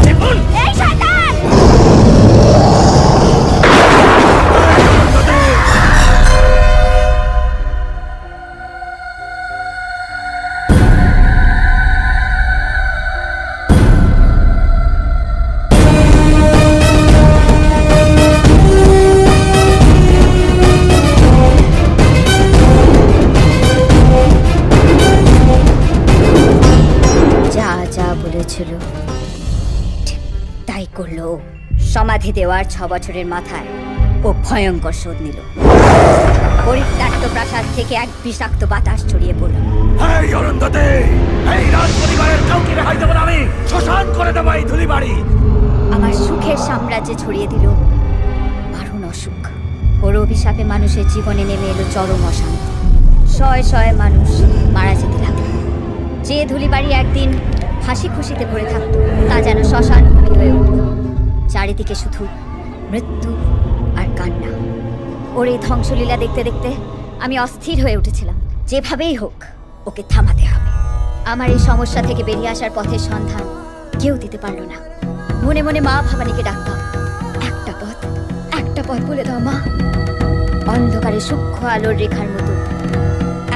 দেখুন। এই শয়তান! তাই করলো। সমাধি দেওয়ার 6 বছরের মাথায় ও ভয়ঙ্কর শোধ নিল। পরিত্যক্ত প্রাসাদ থেকে এক বিষাক্ত বাতাস ছড়িয়ে পড়ল। এই অরুন্ধতী, এই রাজপরিবারের কাউকে রেহাই দেব না আমি। শ্মশান করে দেব এই ধুলিবাড়ি। আমার সুখের সাম্রাজ্যে ছড়িয়ে দিল দারুণ অসুখ। ওর অভিশাপে মানুষের জীবনে নেমে এলো চরম অশান্তি। শয়ে শয়ে মানুষ মারা যেতে লাগলো। যে ধুলিবাড়ি একদিন হাসি খুশিতে ভরে থাকতো, তা যেন শ্মশান ভূমি হয়ে উঠল। চারিদিকে শুধু মৃত্যু আর কান্না। ওর এই ধ্বংসলীলা দেখতে দেখতে আমি অস্থির হয়ে উঠেছিলাম। যেভাবেই হোক ওকে থামাতে হবে। আমার এই সমস্যা থেকে বেরিয়ে আসার পথের সন্ধান কেউ দিতে পারলো না। মনে মনে মা ভবানীকে ডাকতাম, একটা পথ বলে দাও মা। অন্ধকারে সূক্ষ্ম আলোর রেখার মতো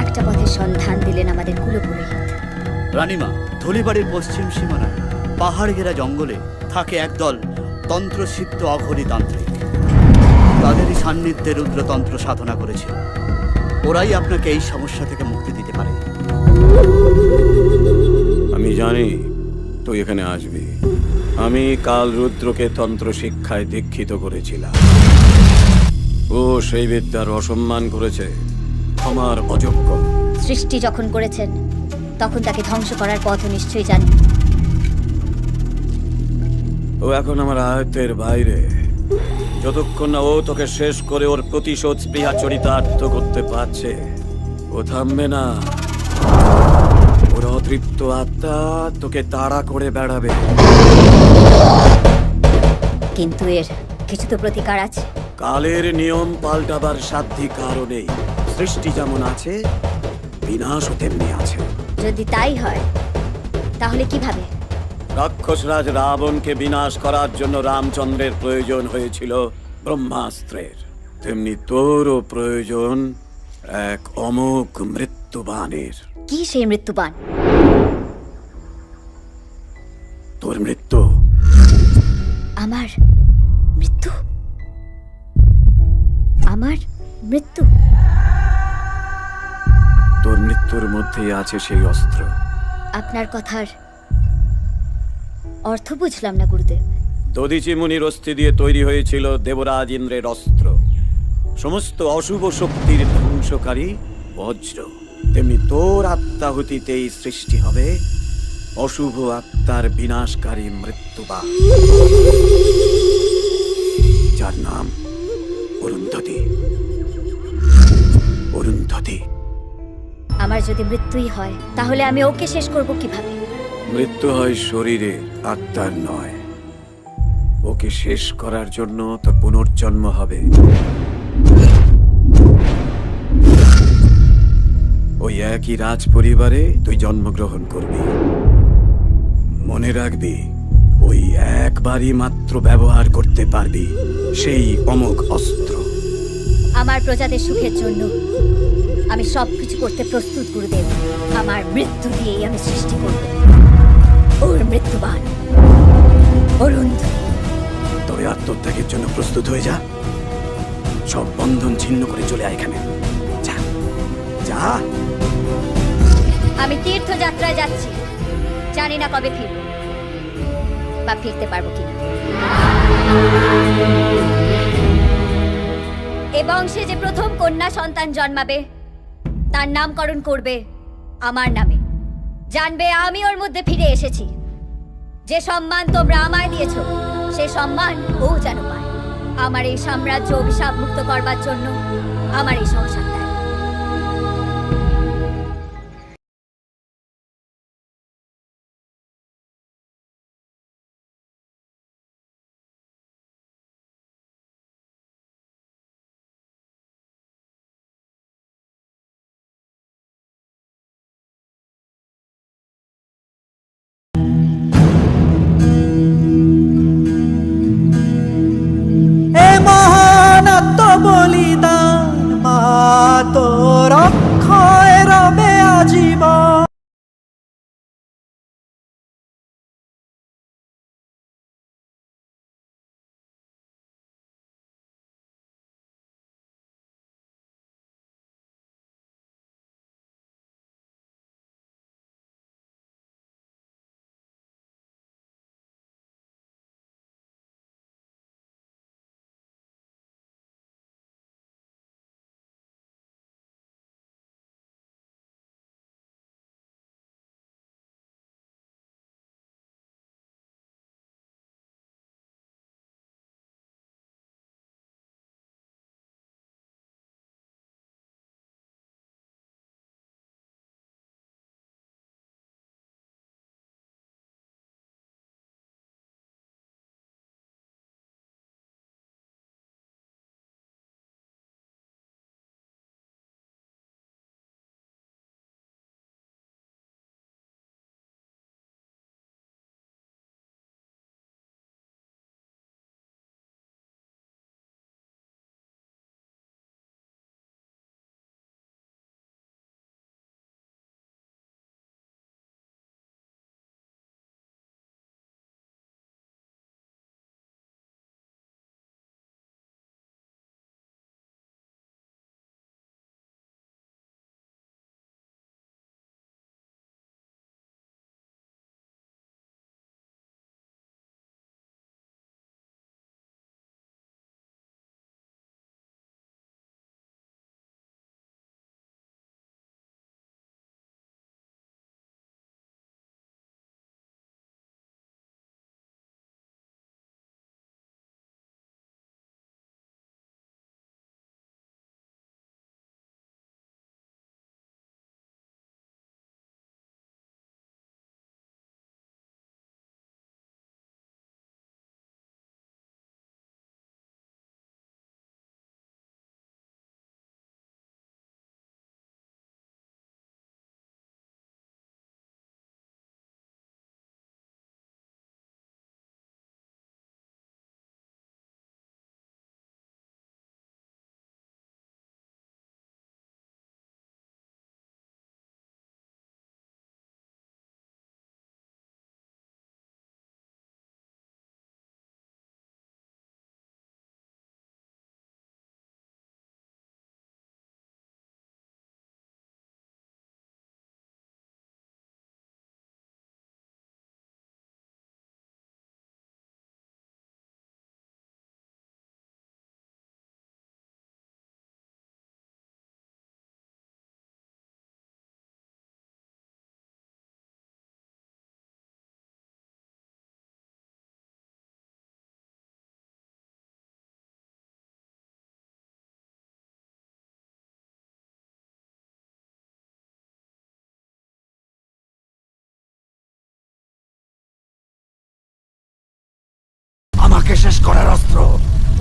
একটা পথের সন্ধান দিলেন আমাদের কুলপুরোহিত। রানীমা, ধুলিবাড়ির পশ্চিম সীমানায় পাহাড় ঘেরা জঙ্গলে থাকে একদল তন্ত্রসিদ্ধ অঘরী তান্ত্রিক। তাদেরই সান্নিধ্যে রুদ্রতন্ত্র সাধনা করেছে। ওরাই আপনাকে এই সমস্যা থেকে মুক্তি দিতে পারে। আমি জানি তুই এখানে আসবি। আমি কাল রুদ্রকে তন্ত্র শিক্ষায় দীক্ষিত করেছিলাম। ও সেই বিদ্যার অসম্মান করেছে, আমার অযোগ্য। সৃষ্টি যখন করেছেন তখন তাকে ধ্বংস করার পথও নিশ্চয়ই জানেন। ও এখন আমার আয়ত্তের বাইরে। যতক্ষণ না ও তোকে শেষ করে ওর প্রতিশোধ স্পৃহা চরিতার্থ করতে পারছে, ও থামবে না। ওর অতৃপ্ত আত্মা তোকে তাড়া করে বেড়াবে। কিন্তু এর কিছু তো প্রতিকার আছে। কালের নিয়ম পাল্টাবার সাধ্য কারণে সৃষ্টি যেমন আছে, বিনাশও তেমনি আছে। যদি তাই হয় তাহলে কিভাবে? রাক্ষসরাজ রাবণকে বিনাশ করার জন্য রামচন্দ্রের প্রয়োজন হয়েছিল ব্রহ্মাস্ত্রের, তেমনি তোরও প্রয়োজন এক অমোঘ মৃত্যুবাণের। কি সেই মৃত্যুবাণ? তোর মৃত্যু। আমার মৃত্যু? আমার মৃত্যু? তোর মৃত্যুর মধ্যেই আছে সেই অস্ত্র। আপনার কথার অর্থ বুঝলাম না গুরুদেব। দধিচি মুনির অস্থি দিয়ে তৈরি হয়েছিল দেবরাজ ইন্দ্রের অস্ত্র, সমস্ত অশুভ শক্তির ধ্বংসকারী বজ্র। তেমনি তোর আত্মাহুতিতেই সৃষ্টি হবে অশুভ আত্মার বিনাশকারী মৃত্যুবাণ, যার নাম অরুন্ধতী। অরুন্ধতী। আমার যদি মৃত্যুই হয় তাহলে আমি ওকে শেষ করব কিভাবে? মৃত্যু হয় শরীরের, আত্মার নয়। ওকে শেষ করার জন্য তোর পুনর্জন্ম হবে। ওই একই রাজ পরিবারে তুই জন্মগ্রহণ করবি। মনে রাখবি, ওই একবারই মাত্র ব্যবহার করতে পারবি সেই অমোঘ অস্ত্র। আমার প্রজাদের সুখের জন্য আমি সবকিছু করতে প্রস্তুত গুরুদেব। আমার মৃত্যু দিয়েই আমি সৃষ্টি করব ওর মৃত্যুবাণ, অরুন্ধতী। তবে আত্মত্যাগের জন্য প্রস্তুত হয়ে যা। সব বন্ধন ছিন্ন করে চলে আয় এখানে। যা যা। আমি তীর্থযাত্রায় যাচ্ছি, জানি না কবে ফিরব বা ফিরতে পারবো কিনা। এ বংশে যে প্রথম কন্যা সন্তান জন্মাবে তার নামকরণ করবে আমার নামে। জানবে আমি ওর মধ্যে ফিরে এসেছি। যে সম্মান তোমরা আমায় দিয়েছো সে সম্মান ও যেন পায়। আমার এই সাম্রাজ্য অভিশাপ মুক্ত করবার জন্য আমার এই সংসার ত্যাগ। এ মহান আত্মবলিদান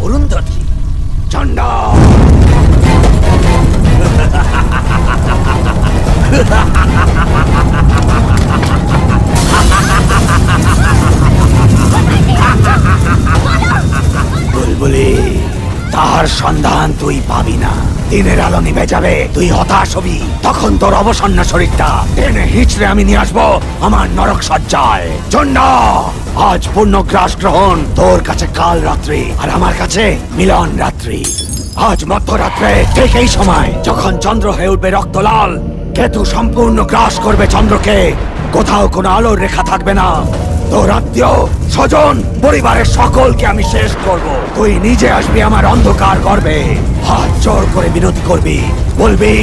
অরুন্ধতী। চন্ডা বুলবুলি, তার সন্ধান তুই পাবি না। দিনের আলো নিভে যাবে, তুই হতাশ হবি। তখন তোর অবসন্ন শরীরটা টেনে হিচড়ে আমি নিয়ে আসবো আমার নরক সজ্জায়। চন্ডা, আজ পূর্ণগ্রাস গ্রহণ তোর কাছে কাল রাত্রি, আর আমার কাছে মিলন রাত্রি। আজ মধ্যরাত্রে ঠিক এই সময় যখন চন্দ্র হয়ে উঠবে রক্তলাল, কেতু সম্পূর্ণ গ্রাস করবে চন্দ্রকে। কোথাও কোনো আলোর রেখা থাকবে না। তোর আত্মীয় স্বজন পরিবারের সকলকে আমি শেষ করব। তুই নিজে আসবি আমার অন্ধকার গর্ভে, হাত জোর করে বিনতি করবি, বলবি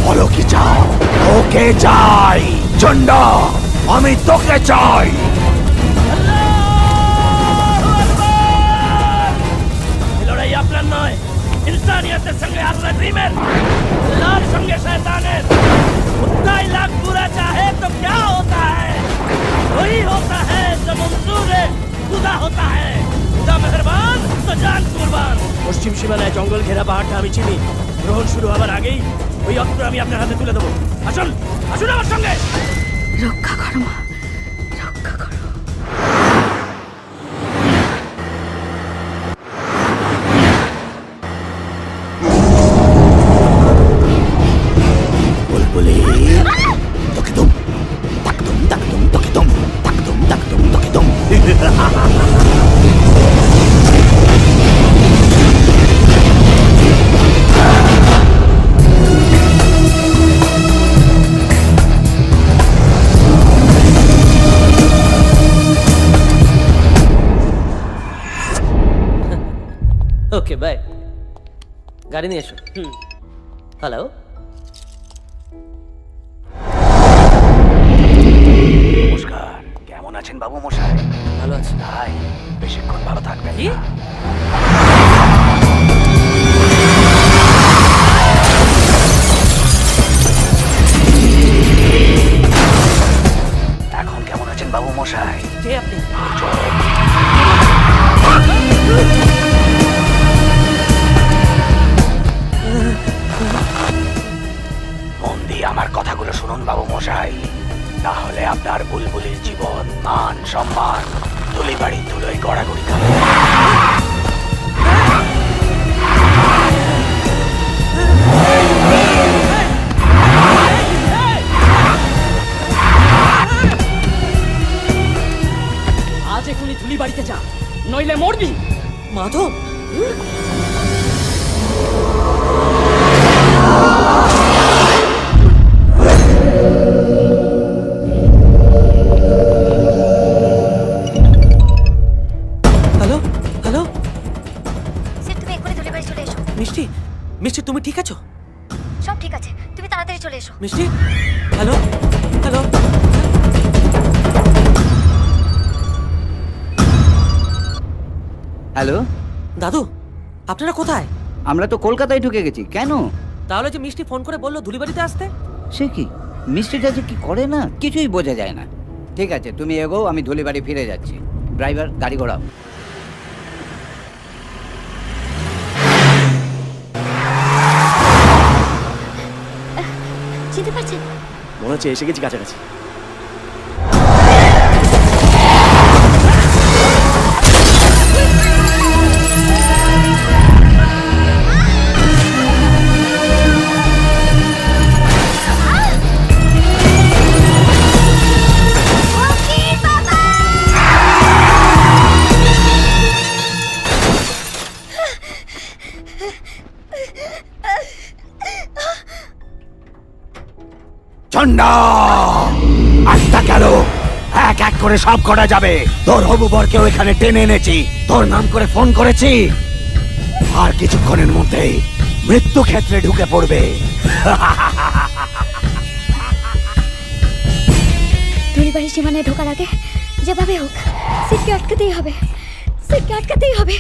বলো কি চাও। তোকে চাই চন্ডা, আমি তোকে চাই। লড়াই আপনার নয়, ইনসানিয়তের সঙ্গে আল্লাহ রিমের, আল্লাহর সঙ্গে শয়তানের। खुदा लाख बुरा चाहे तो क्या होता है, वही होता है जो मंजूर खुदा होता है। खुदा मेहरबान तो जान कुर्बान। পশ্চিম সীমানায় জঙ্গল ঘেরা পাহাড়টা আমি চিনি। গ্রহণ শুরু হবার আগেই ওই অস্ত্র আমি আপনার হাতে তুলে দেবো। আসুন, আসুন আমার সঙ্গে। রক্ষা করো মা, রক্ষা করো। বুলবুলি, তোকে তুম তাক তুম তাক তুম তোকে তুম তাক তুম তাক তুম তোকে তুম। Okay bye. গাড়ি নিয়ে এসো। হ্যালো, নমস্কার, কেমন আছেন বাবু মশাই? ভালো আছি। ভাই, বেশিক্ষণ ভালো থাকবেন কি? না। এখন কেমন আছেন বাবু মশাই? কে আপনি? মন দিয়ে আমার কথাগুলো শুনুন বাবু মশাই, তাহলে আপনার বুলবুলির জীবন, মান, সম্মান ধুলি বাড়ি ধুলোয় গড়াগড়ি খাবে। আজ এখনই ধুলি বাড়িতে যা, নইলে মরবি। মাধব, হ্যালো হ্যালো, স্যার তুমি এক্ষুনি ধুলি বাড়ি চলে এসো। মিষ্টি, মিষ্টি তুমি ঠিক আছো? সব ঠিক আছে, তুমি তাড়াতাড়ি চলে এসো। মিষ্টি, হ্যালো হ্যালো। হ্যালো দাদু, আপনারা কোথায়? আমরা তো কলকাতায় ঢুকে গেছি। কেন? তাহলে যে মিষ্টি ফোন করে বললো ধুলিবাড়িতে আসতে। সে কি মিষ্টিটা যে কি করে না, কিছুই বোঝা যায় না। ঠিক আছে, তুমি এগো, আমি ধুলিবাড়ি ফিরে যাচ্ছি। ড্রাইভার, গাড়ি ঘোরাও। চিনতে পারছেন? মনে হচ্ছে এসে গেছি কাছাকাছি। চন্ডা, একটা গেল, এক এক করে সব করা যাবে। তোর হবু বরকেও এখানে টেনে এনেছি, তোর নাম করে ফোন করেছি। আর কিছুক্ষণের মধ্যেই মৃত্যু ক্ষেত্রে ঢুকে পড়বে। ধুলি বাড়ির সীমানায় ঢোকার আগে যেভাবে হোক সিটকে আটকাতেই হবে, সিটকে আটকাতেই হবে।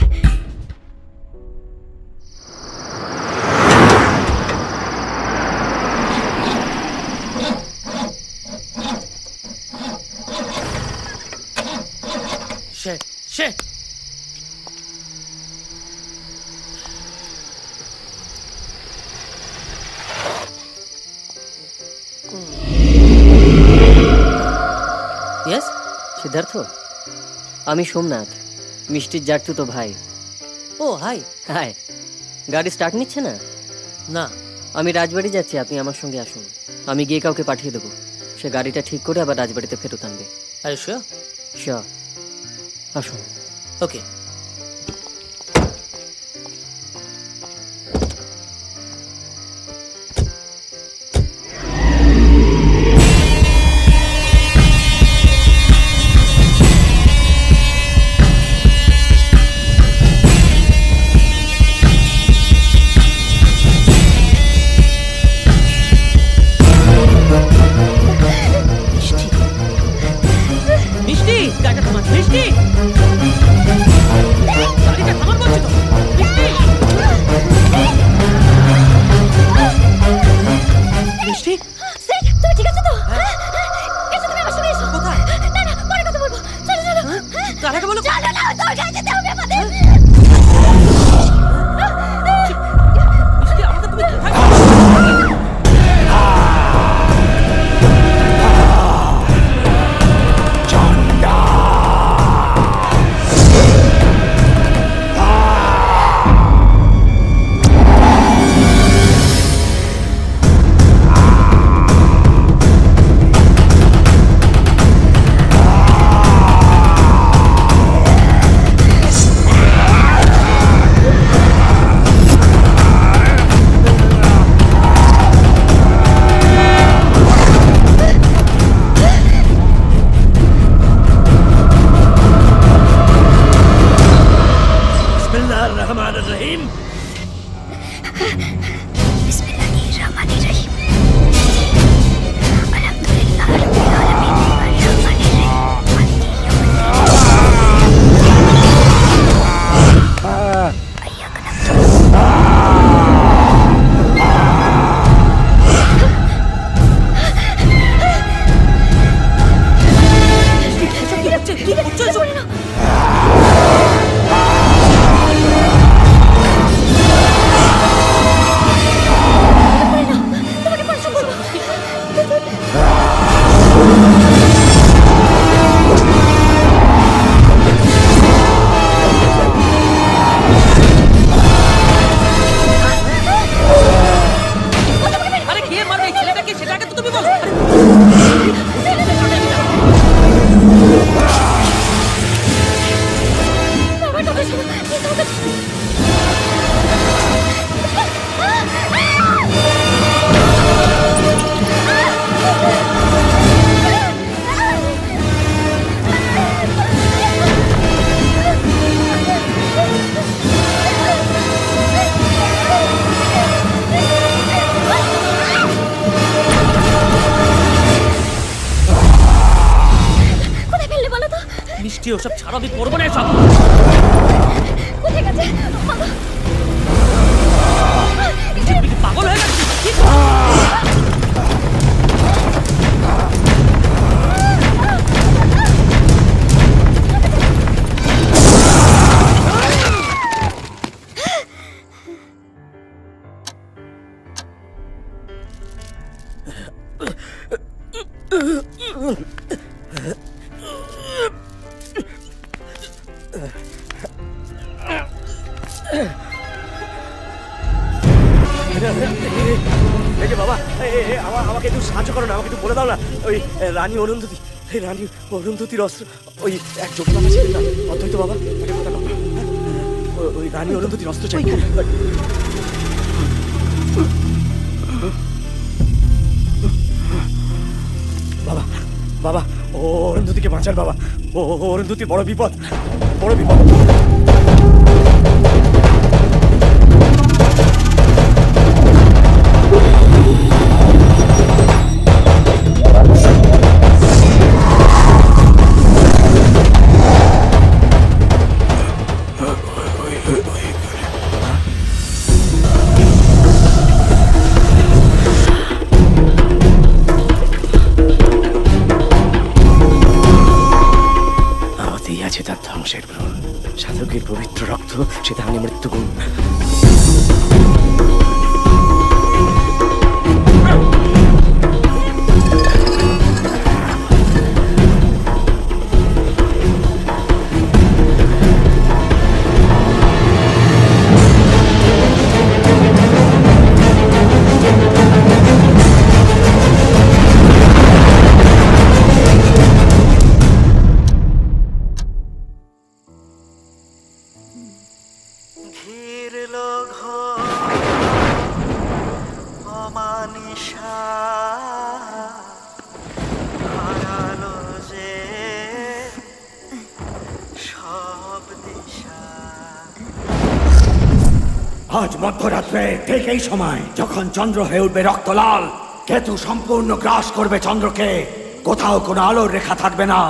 সিদ্ধার্থ, আমি সোমনাথ, মিষ্টির জাটতুতো ভাই। ও হাই। হাই। গাড়ি স্টার্ট নিচ্ছে না? না। আমি রাজবাড়ি যাচ্ছি, আপনি আমার সঙ্গে আসুন। আমি গিয়ে কাউকে পাঠিয়ে দেবো, সে গাড়িটা ঠিক করে আবার রাজবাড়িতে ফেরত আনবে। আরে শিওর? শিওর। আসুন। ওকে। মিষ্টি ওসব ছাড়া আমি করবো না এসব। কোথায় গেছে? পাগল হয়ে গেছে। আমাকে একটু সাহায্য করো না, আমাকে একটু বলে দাও না ওই রানী অরুন্ধতী, রানী অরুন্ধতীর অস্ত্র ওই এক যোগবাবা ছিলেন না অদ্বৈত বাবা, ওই রানী অরুন্ধতীর অস্ত্র চাই। বাবা বাবা ও অরুন্ধতীকে বাঁচান বাবা, ও অরুন্ধতীর বড় বিপদ, বড় বিপদ। তার ধ্বংসের ব্রণ, সাধকের পবিত্র রক্ত, সে তাহলে মৃত্যুগুণ। ঘিরল ঘোর অমানিসা, হারালো যে সব দিশা। আজ মধ্যরাত্রে ঠিক এই সময় যখন চন্দ্র হয়ে উঠবে রক্তলাল, কেতু সম্পূর্ণ গ্রাস করবে চন্দ্রকে, কোথাও কোনো আলোর রেখা থাকবে না।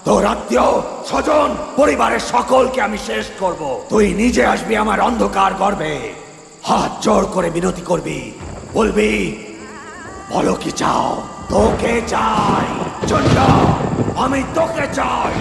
তোর আত্মীয় স্বজন পরিবারের সকলকে আমি শেষ করব। তুই নিজে আসবি আমার অন্ধকার গর্ভে, হাত জোর করে মিনতি করবি, বলবি বলো কি চাও। তোকে চাই চন্দ্র, আমি তোকে চাই।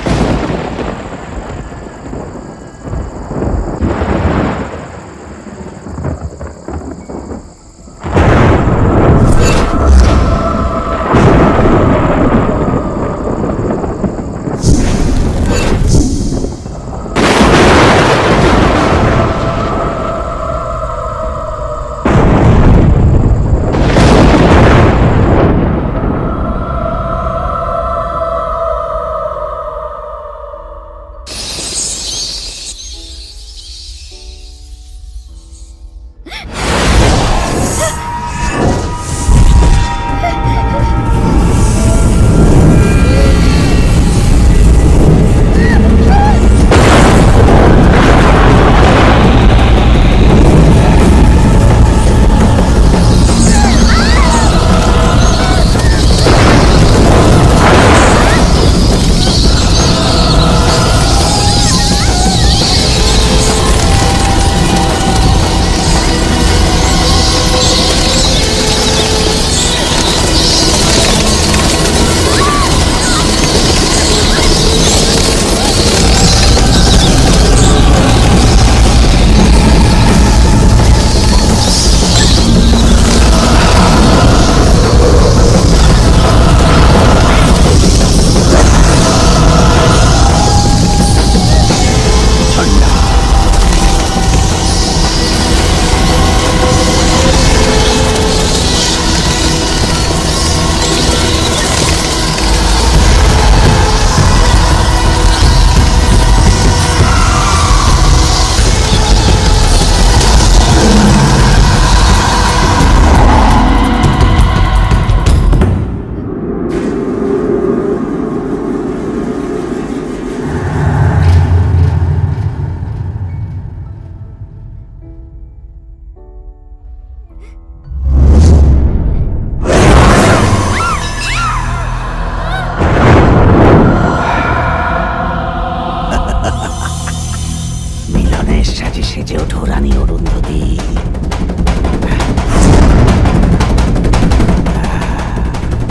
সেজে ওঠো রানী অরুন্ধতী।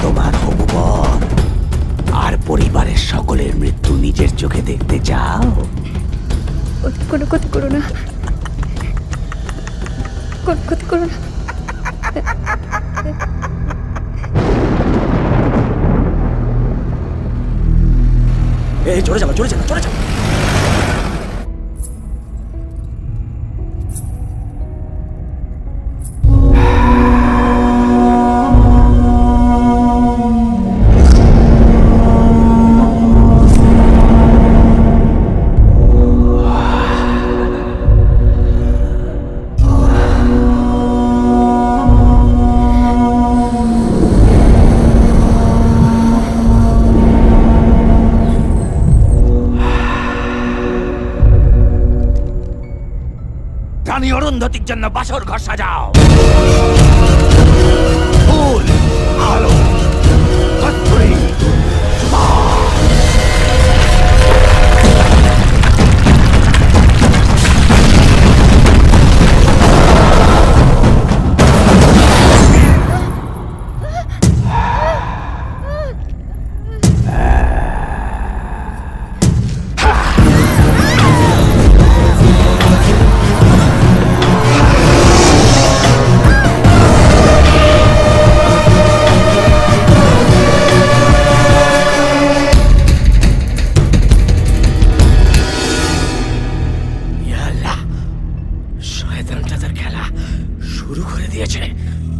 তোমার হবু বর আর পরিবারের সকলের মৃত্যু নিজের চোখে দেখতে চাও? কোনো ক্ষতি করো না, কোনো ক্ষতি করো না। এই চলে যাবো, চলে যাবো, চলে যাবো। রানী অরুন্ধতির জন্য বাসর ঘর সাজাও। ফুল, আলো, কত্তুরি,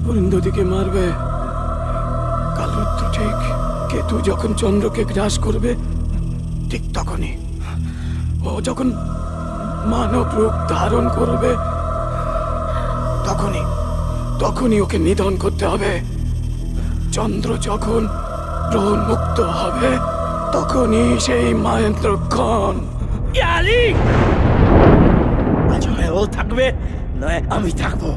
অরুন্ধতিকে মারবে। কাল রাত্র ঠিক কেতু যখন চন্দ্রকে গ্রাস করবে, ঠিক তখনই ও যখন মানব রূপ ধারণ করবে, তখনই ওকে নিধন করতে হবে। চন্দ্র যখন গ্রহণ মুক্ত হবে তখনই সেই মহেন্দ্রক্ষণ। আলী, আজ হয় ও থাকবে নয় আমি থাকবো।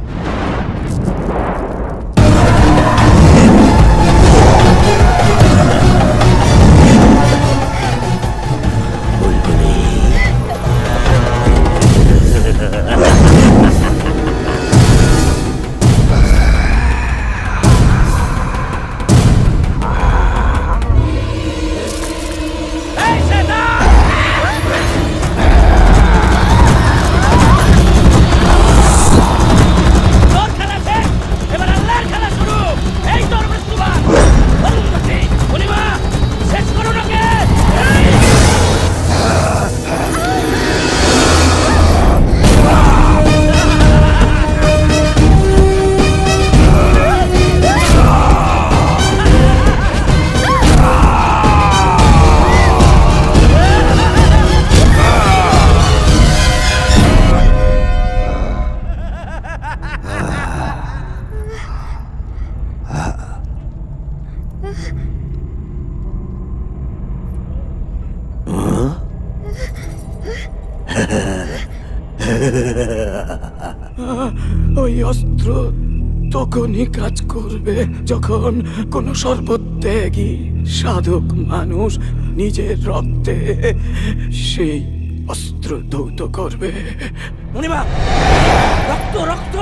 ওই অস্ত্র তখনই কাজ করবে যখন কোনো সর্বত্যাগী সাধক মানুষ নিজের রক্তে সেই অস্ত্র ধৌত করবে। মণিমা, রক্ত রক্ত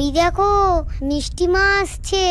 ওই দেখো মিষ্টি মা আসছে।